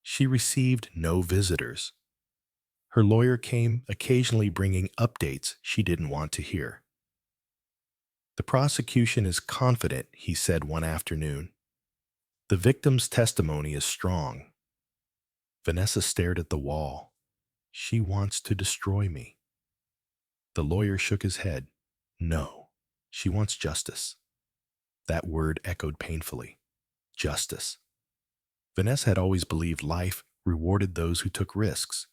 Speaker 1: She received no visitors. Her lawyer came occasionally bringing updates she didn't want to hear. "The prosecution is confident," he said one afternoon. "The victim's testimony is strong." Vanessa stared at the wall. "She wants to destroy me." The lawyer shook his head. "No, she wants justice." That word echoed painfully. Justice. Vanessa had always believed life rewarded those who took risks.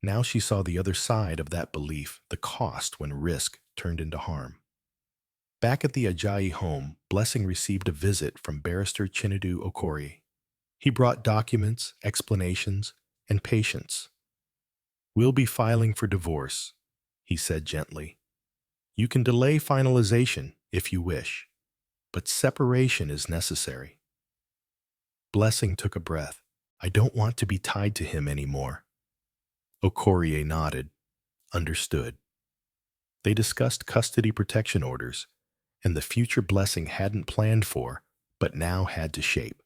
Speaker 1: Now she saw the other side of that belief, the cost when risk turned into harm. Back at the Ajayi home, Blessing received a visit from Barrister Chinedu Okorie. He brought documents, explanations, and patience. "We'll be filing for divorce," he said gently. "You can delay finalization if you wish, but separation is necessary." Blessing took a breath. "I don't want to be tied to him anymore." Okorie nodded. Understood. They discussed custody protection orders and the future Blessing hadn't planned for, but now had to shape.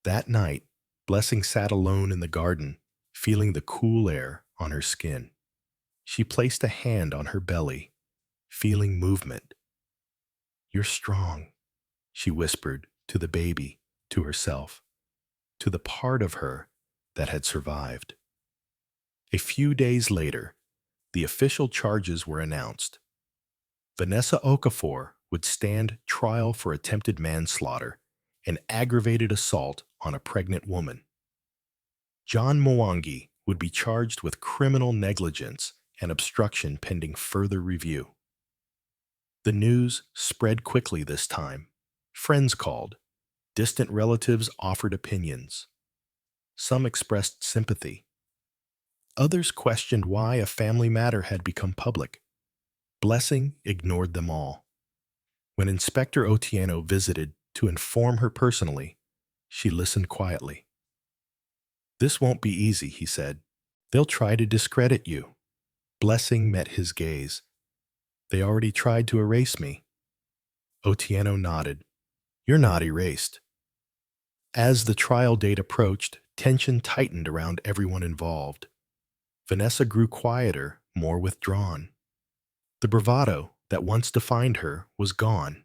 Speaker 1: That night, Blessing sat alone in the garden, feeling the cool air on her skin. She placed a hand on her belly, feeling movement. "You're strong," she whispered to the baby, to herself, to the part of her that had survived. A few days later, the official charges were announced. Vanessa Okafor would stand trial for attempted manslaughter and aggravated assault on a pregnant woman. John Mwangi would be charged with criminal negligence and obstruction pending further review. The news spread quickly this time. Friends called. Distant relatives offered opinions. Some expressed sympathy. Others questioned why a family matter had become public. Blessing ignored them all. When Inspector Otieno visited to inform her personally, she listened quietly. "This won't be easy," he said. "They'll try to discredit you." Blessing met his gaze. "They already tried to erase me." Otieno nodded. "You're not erased." As the trial date approached, tension tightened around everyone involved. Vanessa grew quieter, more withdrawn. The bravado that once defined her was gone.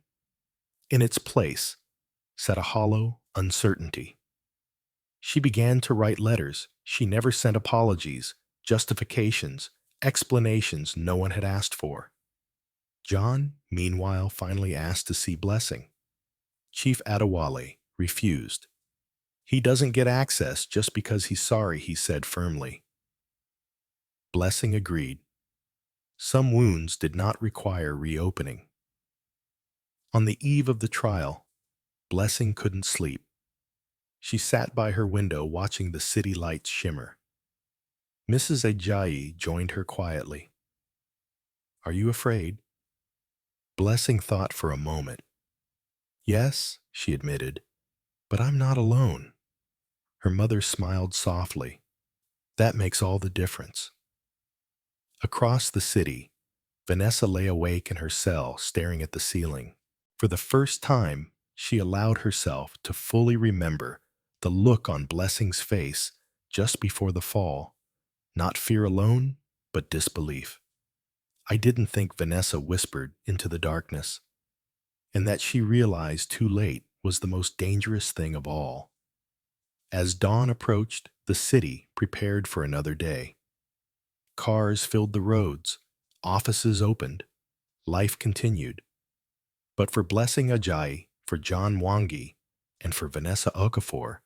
Speaker 1: In its place sat a hollow uncertainty. She began to write letters. She never sent apologies, justifications, explanations no one had asked for. John, meanwhile, finally asked to see Blessing. Chief Adewale refused. "He doesn't get access just because he's sorry," he said firmly. Blessing agreed. Some wounds did not require reopening. On the eve of the trial, Blessing couldn't sleep. She sat by her window watching the city lights shimmer. Mrs. Ajayi joined her quietly. "Are you afraid?" Blessing thought for a moment. "Yes," she admitted, "but I'm not alone." Her mother smiled softly. That makes all the difference. Across the city, Vanessa lay awake in her cell staring at the ceiling. For the first time, she allowed herself to fully remember the look on Blessing's face just before the fall. Not fear alone, but disbelief. I didn't think Vanessa whispered into the darkness, and that she realized too late was the most dangerous thing of all. As dawn approached, the city prepared for another day. Cars filled the roads, offices opened, life continued. But for Blessing Ajayi, for John Mwangi, and for Vanessa Okafor,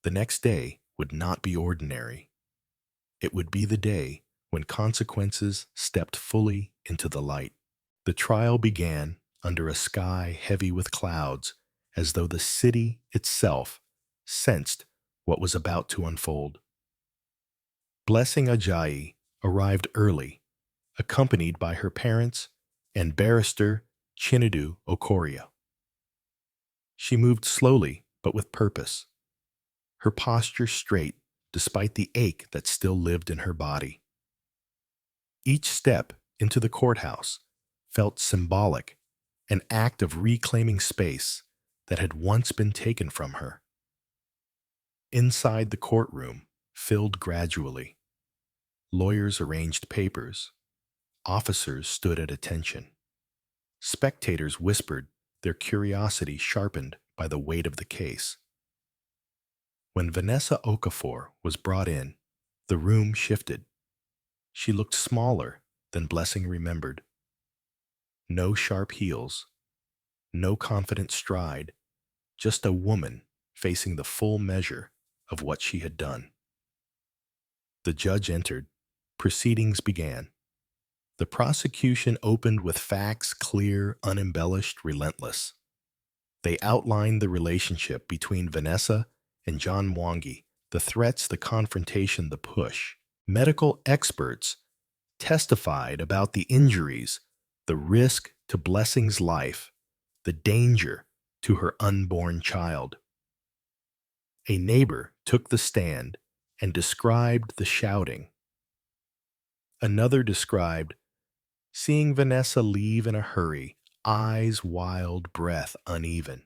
Speaker 1: the next day would not be ordinary. It would be the day when consequences stepped fully into the light. The trial began under a sky heavy with clouds, as though the city itself sensed what was about to unfold. Blessing Ajayi arrived early, accompanied by her parents and barrister Chinedu Okoria. She moved slowly but with purpose, her posture straight despite the ache that still lived in her body. Each step into the courthouse felt symbolic, an act of reclaiming space that had once been taken from her. Inside the courtroom filled gradually. Lawyers arranged papers. Officers stood at attention. Spectators whispered, their curiosity sharpened by the weight of the case. When Vanessa Okafor was brought in, the room shifted. She looked smaller than Blessing remembered. No sharp heels, no confident stride, just a woman facing the full measure of what she had done. The judge entered. Proceedings began. The prosecution opened with facts clear, unembellished, relentless. They outlined the relationship between Vanessa and John Mwangi, the threats, the confrontation, the push. Medical experts testified about the injuries, the risk to Blessing's life, the danger to her unborn child. A neighbor took the stand and described the shouting. Another described seeing Vanessa leave in a hurry, eyes wild, breath uneven.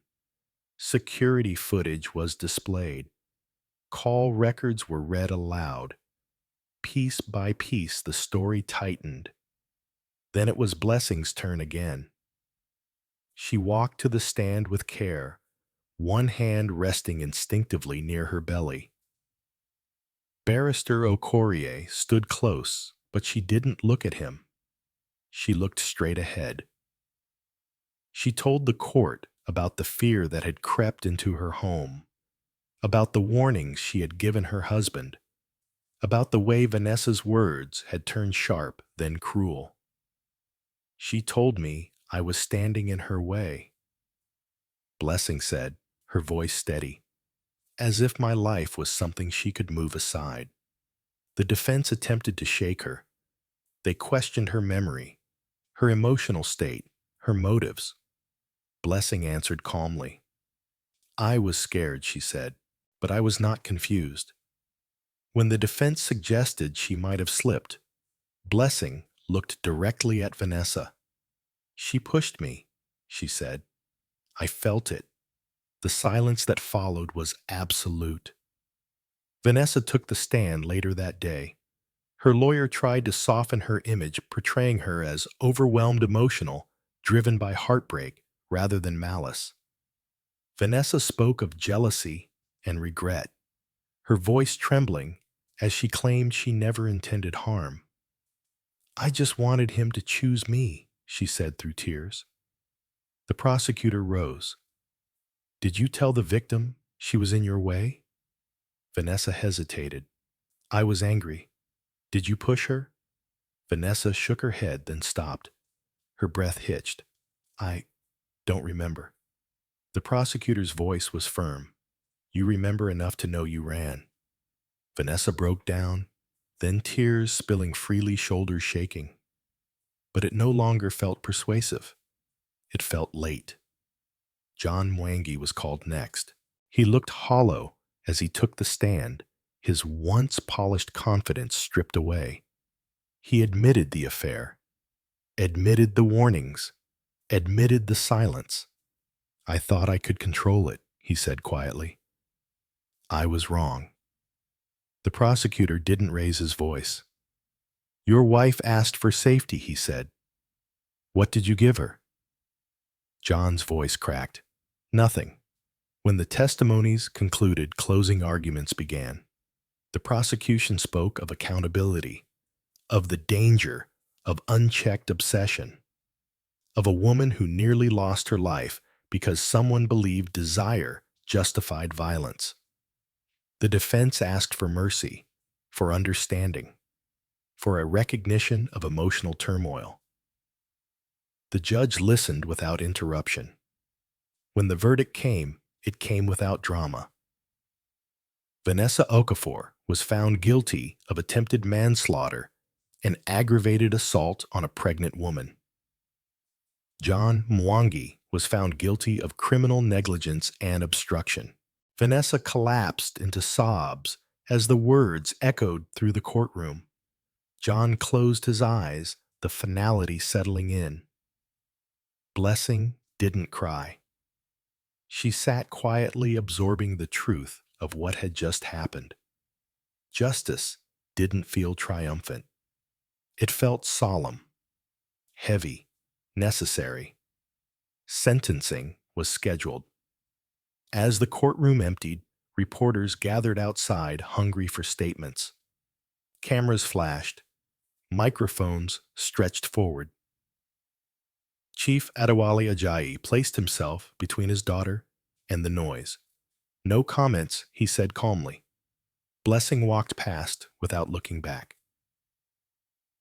Speaker 1: Security footage was displayed. Call records were read aloud. Piece by piece, the story tightened. Then it was Blessing's turn again. She walked to the stand with care, one hand resting instinctively near her belly. Barrister Okorie stood close, but she didn't look at him. She looked straight ahead. She told the court about the fear that had crept into her home, about the warnings she had given her husband, about the way Vanessa's words had turned sharp, then cruel. She told me I was standing in her way. Blessing said, her voice steady, as if my life was something she could move aside. The defense attempted to shake her. They questioned her memory, her emotional state, her motives. Blessing answered calmly. I was scared, she said, but I was not confused. When the defense suggested she might have slipped, Blessing looked directly at Vanessa. She pushed me, she said. I felt it. The silence that followed was absolute. Vanessa took the stand later that day. Her lawyer tried to soften her image, portraying her as overwhelmed, emotional, driven by heartbreak rather than malice. Vanessa spoke of jealousy and regret, her voice trembling as she claimed she never intended harm. I just wanted him to choose me, she said through tears. The prosecutor rose. Did you tell the victim she was in your way? Vanessa hesitated. I was angry. Did you push her? Vanessa shook her head, then stopped. Her breath hitched. I don't remember. The prosecutor's voice was firm. You remember enough to know you ran. Vanessa broke down, then tears spilling freely, shoulders shaking. But it no longer felt persuasive. It felt late. John Mwangi was called next. He looked hollow as he took the stand, his once polished confidence stripped away. He admitted the affair, admitted the warnings, admitted the silence. "I thought I could control it," he said quietly. "I was wrong." The prosecutor didn't raise his voice. "Your wife asked for safety," he said. "What did you give her?" John's voice cracked. "Nothing." When the testimonies concluded, closing arguments began. The prosecution spoke of accountability, of the danger of unchecked obsession, of a woman who nearly lost her life because someone believed desire justified violence. The defense asked for mercy, for understanding, for a recognition of emotional turmoil. The judge listened without interruption. When the verdict came, it came without drama. Vanessa Okafor was found guilty of attempted manslaughter and aggravated assault on a pregnant woman. John Mwangi was found guilty of criminal negligence and obstruction. Vanessa collapsed into sobs as the words echoed through the courtroom. John closed his eyes, the finality settling in. Blessing didn't cry. She sat quietly absorbing the truth of what had just happened. Justice didn't feel triumphant. It felt solemn, heavy, necessary. Sentencing was scheduled. As the courtroom emptied, reporters gathered outside, hungry for statements. Cameras flashed. Microphones stretched forward. Chief Adewale Ajayi placed himself between his daughter and the noise. "No comments," he said calmly. Blessing walked past without looking back.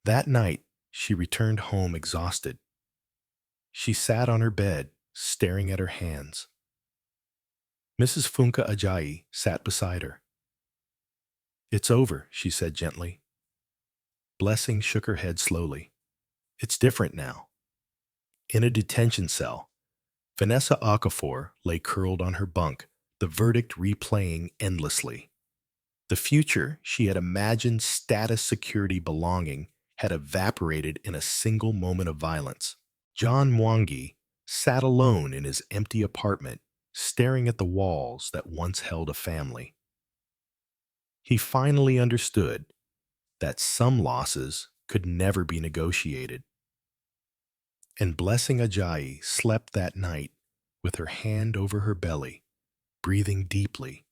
Speaker 1: That night, she returned home exhausted. She sat on her bed, staring at her hands. Mrs. Funka Ajayi sat beside her. "It's over," she said gently. Blessing shook her head slowly. "It's different now." In a detention cell, Vanessa Okafor lay curled on her bunk, the verdict replaying endlessly. The future she had imagined status, security, belonging had evaporated in a single moment of violence. John Mwangi sat alone in his empty apartment, staring at the walls that once held a family. He finally understood that some losses could never be negotiated. And Blessing Ajayi slept that night with her hand over her belly, breathing deeply,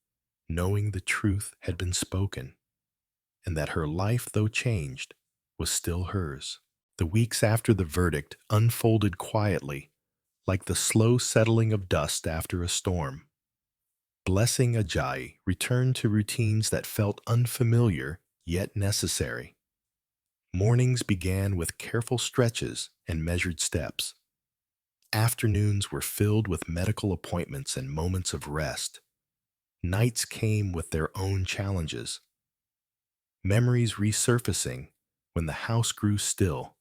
Speaker 1: knowing the truth had been spoken, and that her life, though changed, was still hers. The weeks after the verdict unfolded quietly, like the slow settling of dust after a storm. Blessing Ajayi returned to routines that felt unfamiliar yet necessary. Mornings began with careful stretches and measured steps. Afternoons were filled with medical appointments and moments of rest. Nights came with their own challenges. Memories resurfacing when the house grew still,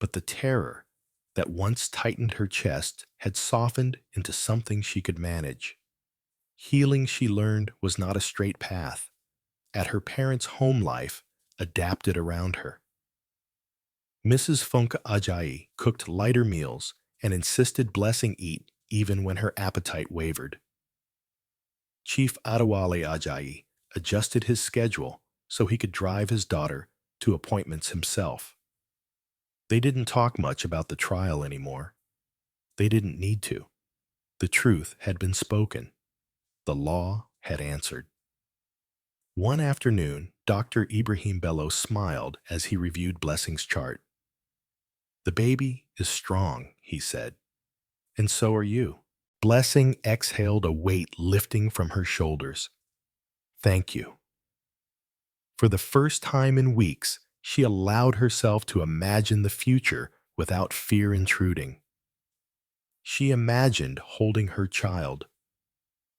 Speaker 1: but the terror that once tightened her chest had softened into something she could manage. Healing, she learned, was not a straight path. At her parents' home, life adapted around her. Mrs. Funka Ajayi cooked lighter meals and insisted Blessing eat even when her appetite wavered. Chief Adewale Ajayi adjusted his schedule so he could drive his daughter to appointments himself. They didn't talk much about the trial anymore. They didn't need to. The truth had been spoken. The law had answered. One afternoon, Dr. Ibrahim Bello smiled as he reviewed Blessing's chart. "The baby is strong," he said, "and so are you." Blessing exhaled, a weight lifting from her shoulders. "Thank you." For the first time in weeks, she allowed herself to imagine the future without fear intruding. She imagined holding her child,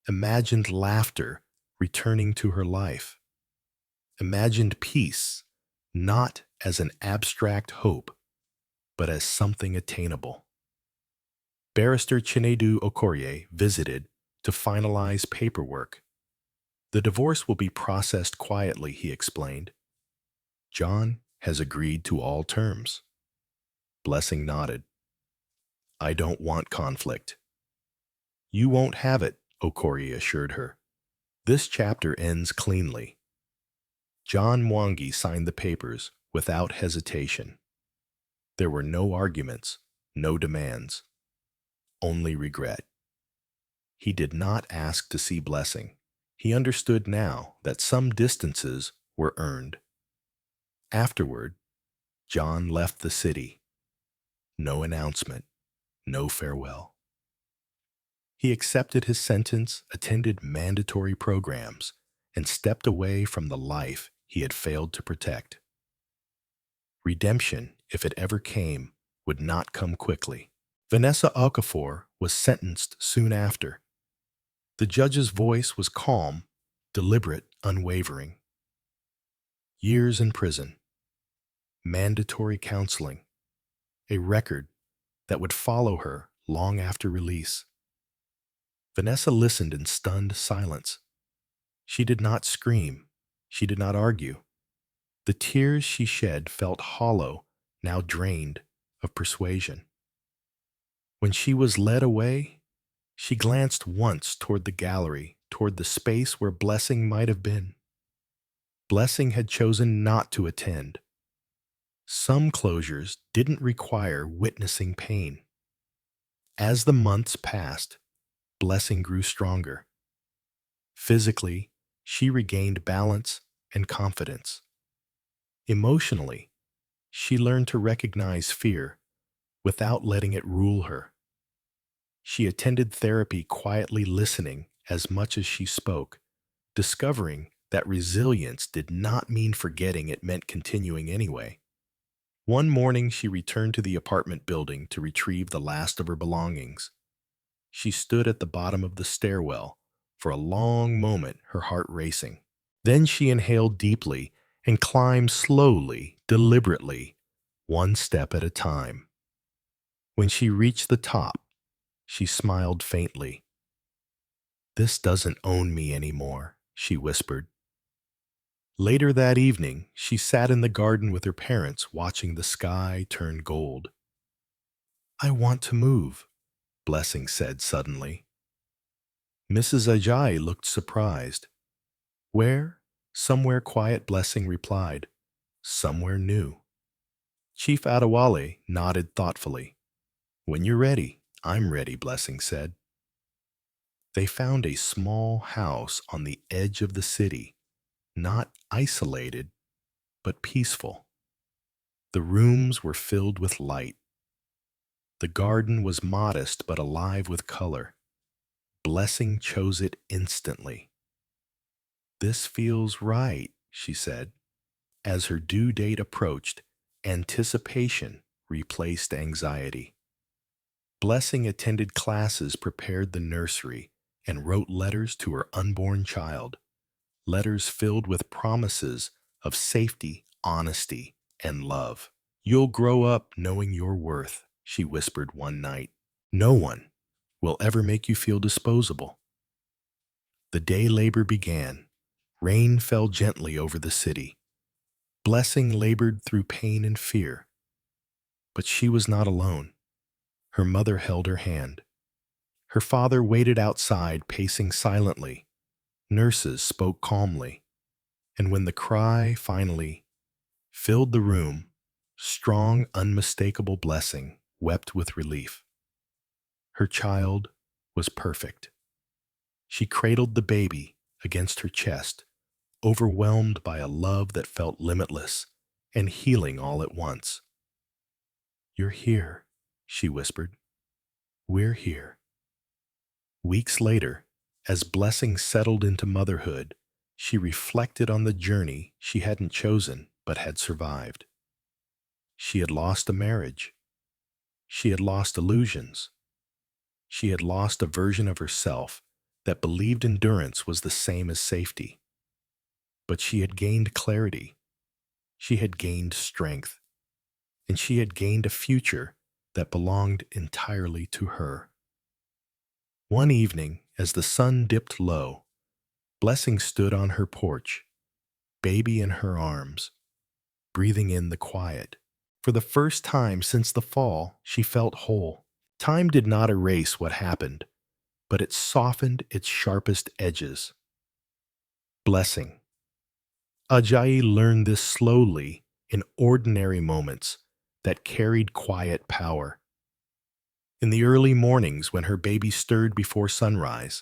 Speaker 1: imagined laughter returning to her life, imagined peace, not as an abstract hope, but as something attainable. Barrister Chinedu Okorie visited to finalize paperwork. The divorce will be processed quietly, he explained. John has agreed to all terms. Blessing nodded. I don't want conflict. You won't have it, Okori assured her. This chapter ends cleanly. John Mwangi signed the papers without hesitation. There were no arguments, no demands, only regret. He did not ask to see Blessing. He understood now that some distances were earned. Afterward, John left the city. No announcement, no farewell. He accepted his sentence, attended mandatory programs, and stepped away from the life he had failed to protect. Redemption, if it ever came, would not come quickly. Vanessa Okafor was sentenced soon after. The judge's voice was calm, deliberate, unwavering. Years in prison, mandatory counseling, a record that would follow her long after release. Vanessa listened in stunned silence. She did not scream. She did not argue. The tears she shed felt hollow, now drained of persuasion. When she was led away, she glanced once toward the gallery, toward the space where Blessing might have been. Blessing had chosen not to attend. Some closures didn't require witnessing pain. As the months passed, Blessing grew stronger. Physically, she regained balance and confidence. Emotionally, she learned to recognize fear without letting it rule her. She attended therapy quietly listening as much as she spoke, discovering that resilience did not mean forgetting, it meant continuing anyway. One morning, she returned to the apartment building to retrieve the last of her belongings. She stood at the bottom of the stairwell for a long moment, her heart racing. Then she inhaled deeply and climbed slowly, deliberately, one step at a time. When she reached the top, she smiled faintly. "This doesn't own me anymore," she whispered. Later that evening, she sat in the garden with her parents, watching the sky turn gold. "I want to move," Blessing said suddenly. Mrs. Ajayi looked surprised. "Where?" "Somewhere quiet," Blessing replied. "Somewhere new." Chief Adewale nodded thoughtfully. "When you're ready." "I'm ready," Blessing said. They found a small house on the edge of the city, not isolated, but peaceful. The rooms were filled with light. The garden was modest but alive with color. Blessing chose it instantly. "This feels right," she said. As her due date approached, anticipation replaced anxiety. Blessing attended classes, prepared the nursery, and wrote letters to her unborn child. Letters filled with promises of safety, honesty, and love. "You'll grow up knowing your worth," she whispered one night. "No one will ever make you feel disposable." The day labor began. Rain fell gently over the city. Blessing labored through pain and fear. But she was not alone. Her mother held her hand. Her father waited outside, pacing silently. Nurses spoke calmly. And when the cry finally filled the room, strong, unmistakable Blessing wept with relief. Her child was perfect. She cradled the baby against her chest, overwhelmed by a love that felt limitless and healing all at once. "You're here," she whispered. "We're here." Weeks later, as Blessing settled into motherhood, she reflected on the journey she hadn't chosen but had survived. She had lost a marriage. She had lost illusions. She had lost a version of herself that believed endurance was the same as safety. But she had gained clarity. She had gained strength. And she had gained a future that belonged entirely to her. One evening, as the sun dipped low, Blessing stood on her porch, baby in her arms, breathing in the quiet. For the first time since the fall, she felt whole. Time did not erase what happened, but it softened its sharpest edges. Blessing. Ajayi learned this slowly in ordinary moments that carried quiet power. In the early mornings when her baby stirred before sunrise.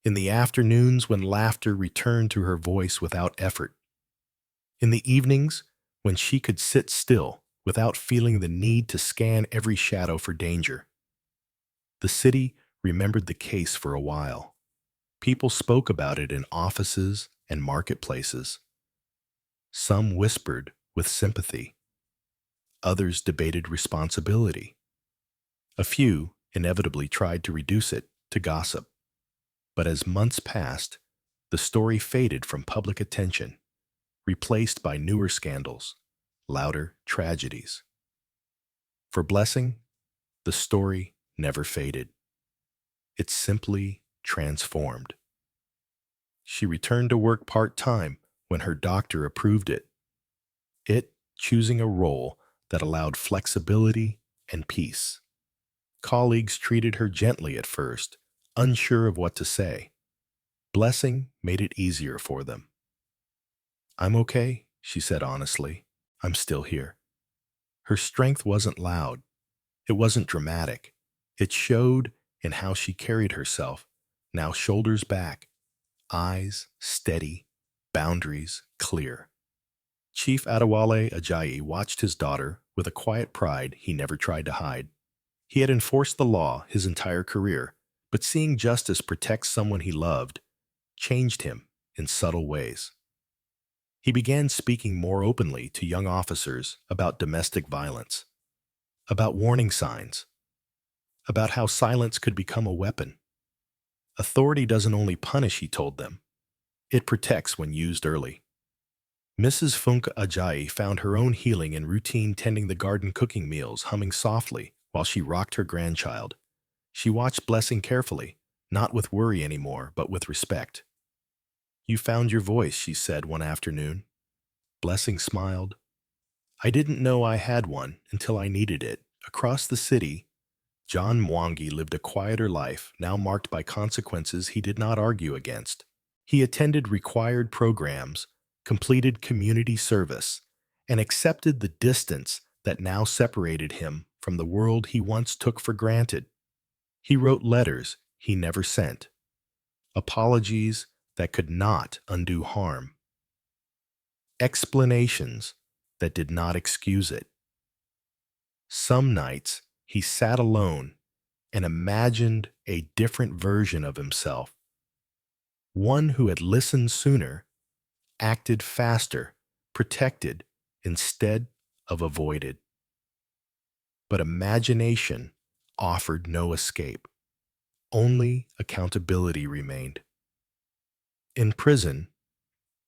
Speaker 1: In the afternoons when laughter returned to her voice without effort. In the evenings when she could sit still without feeling the need to scan every shadow for danger. The city remembered the case for a while. People spoke about it in offices and marketplaces. Some whispered with sympathy. Others debated responsibility. A few inevitably tried to reduce it to gossip. But as months passed, the story faded from public attention, replaced by newer scandals, louder tragedies. For Blessing, the story never faded. It simply transformed. She returned to work part-time when her doctor approved it. It choosing a role that allowed flexibility and peace. Colleagues treated her gently at first, unsure of what to say. Blessing made it easier for them. "I'm okay," she said honestly. "I'm still here." Her strength wasn't loud. It wasn't dramatic. It showed in how she carried herself, now shoulders back, eyes steady, boundaries clear. Chief Adewale Ajayi watched his daughter with a quiet pride he never tried to hide. He had enforced the law his entire career, but seeing justice protect someone he loved changed him in subtle ways. He began speaking more openly to young officers about domestic violence, about warning signs, about how silence could become a weapon. Authority doesn't only punish, he told them. It protects when used early. Mrs. Funke Ajayi found her own healing in routine tending the garden, cooking meals, humming softly while she rocked her grandchild. She watched Blessing carefully, not with worry anymore, but with respect. "You found your voice," she said one afternoon. Blessing smiled. "I didn't know I had one until I needed it." Across the city, John Mwangi lived a quieter life, now marked by consequences he did not argue against. He attended required programs, completed community service, and accepted the distance that now separated him from the world he once took for granted. He wrote letters he never sent, apologies that could not undo harm, explanations that did not excuse it. Some nights he sat alone and imagined a different version of himself, one who had listened sooner, acted faster, protected instead of avoided. But imagination offered no escape. Only accountability remained. In prison,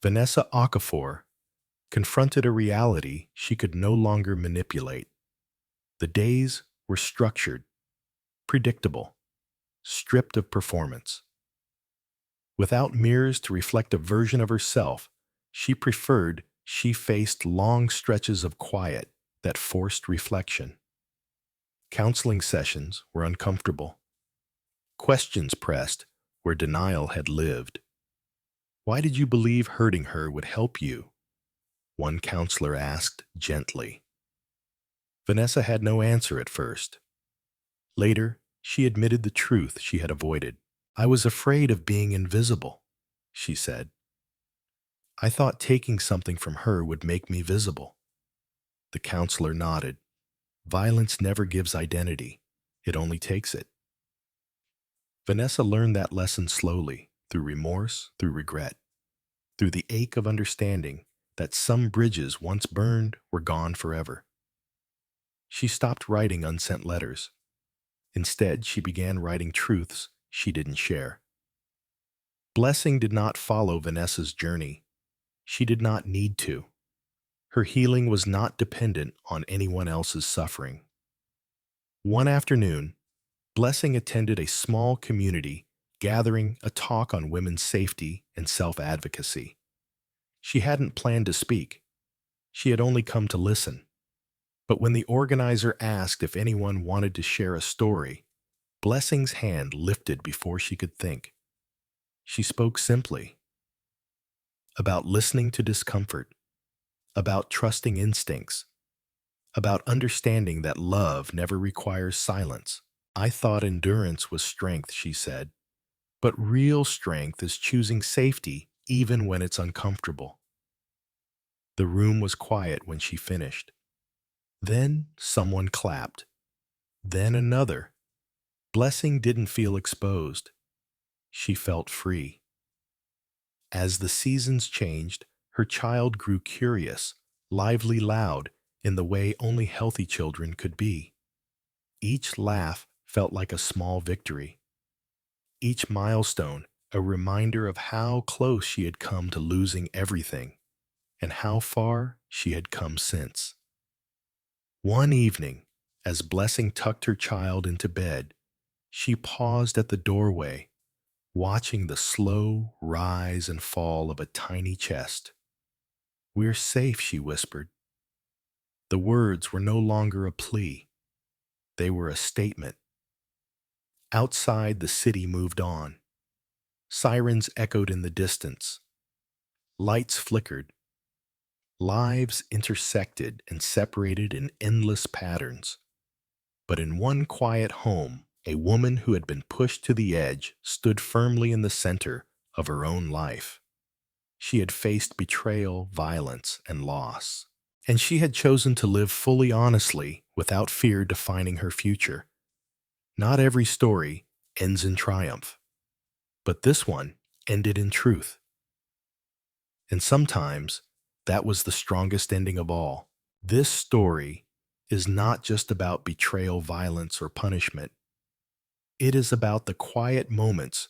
Speaker 1: Vanessa Okafor confronted a reality she could no longer manipulate. The days were structured, predictable, stripped of performance. Without mirrors to reflect a version of herself, she faced long stretches of quiet that forced reflection. Counseling sessions were uncomfortable. Questions pressed where denial had lived. "Why did you believe hurting her would help you?" one counselor asked gently. Vanessa had no answer at first. Later, she admitted the truth she had avoided. "I was afraid of being invisible," she said. "I thought taking something from her would make me visible." The counselor nodded. "Violence never gives identity. It only takes it." Vanessa learned that lesson slowly, through remorse, through regret, through the ache of understanding that some bridges once burned were gone forever. She stopped writing unsent letters. Instead, she began writing truths she didn't share. Blessing did not follow Vanessa's journey. She did not need to. Her healing was not dependent on anyone else's suffering. One afternoon, Blessing attended a small community gathering a talk on women's safety and self-advocacy. She hadn't planned to speak. She had only come to listen. But when the organizer asked if anyone wanted to share a story, Blessing's hand lifted before she could think. She spoke simply about listening to discomfort, about trusting instincts, about understanding that love never requires silence. I thought endurance was strength, she said, but real strength is choosing safety even when it's uncomfortable. The room was quiet when she finished. Then someone clapped. Then another. Blessing didn't feel exposed. She felt free. As the seasons changed, her child grew curious, lively, loud, in the way only healthy children could be. Each laugh felt like a small victory. Each milestone a reminder of how close she had come to losing everything, and how far she had come since. One evening, as Blessing tucked her child into bed, she paused at the doorway, watching the slow rise and fall of a tiny chest. "We're safe," she whispered. The words were no longer a plea. They were a statement. Outside, the city moved on. Sirens echoed in the distance. Lights flickered. Lives intersected and separated in endless patterns. But in one quiet home, a woman who had been pushed to the edge stood firmly in the center of her own life. She had faced betrayal, violence, and loss, and she had chosen to live fully honestly without fear defining her future. Not every story ends in triumph, but this one ended in truth. And sometimes that was the strongest ending of all. This story is not just about betrayal, violence, or punishment. It is about the quiet moments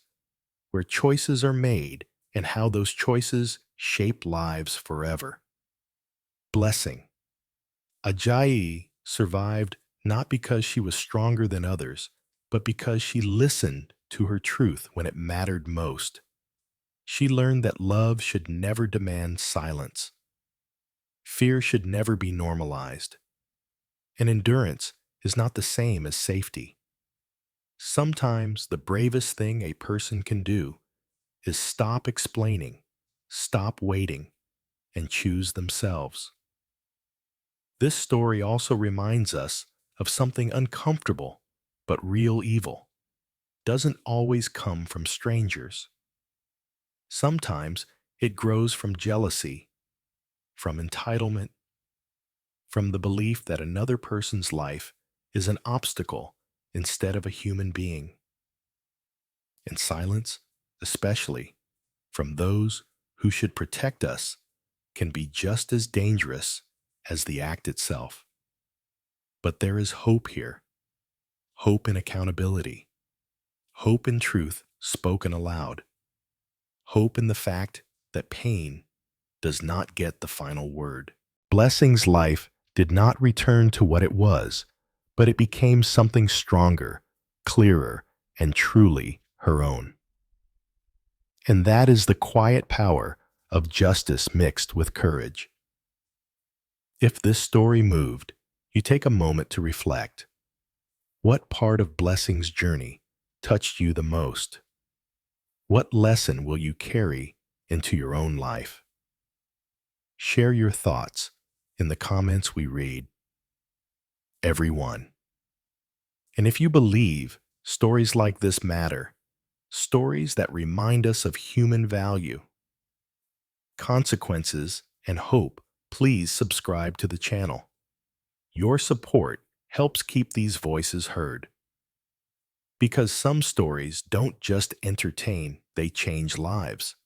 Speaker 1: where choices are made and how those choices shape lives forever. Blessing. Ajayi survived not because she was stronger than others, but because she listened to her truth when it mattered most. She learned that love should never demand silence. Fear should never be normalized. And endurance is not the same as safety. Sometimes the bravest thing a person can do is stop explaining, stop waiting, and choose themselves. This story also reminds us of something uncomfortable, but real evil doesn't always come from strangers. Sometimes it grows from jealousy, from entitlement, from the belief that another person's life is an obstacle instead of a human being. And silence, especially from those who should protect us, can be just as dangerous as the act itself. But there is hope here, hope in accountability, hope in truth spoken aloud, hope in the fact that pain does not get the final word. Blessing's life did not return to what it was, but it became something stronger, clearer, and truly her own. And that is the quiet power of justice mixed with courage. If this story moved, you take a moment to reflect. What part of Blessing's journey touched you the most? What lesson will you carry into your own life? Share your thoughts in the comments we read. Everyone. And if you believe stories like this matter, stories that remind us of human value, consequences, and hope, please subscribe to the channel. Your support helps keep these voices heard. Because some stories don't just entertain, they change lives.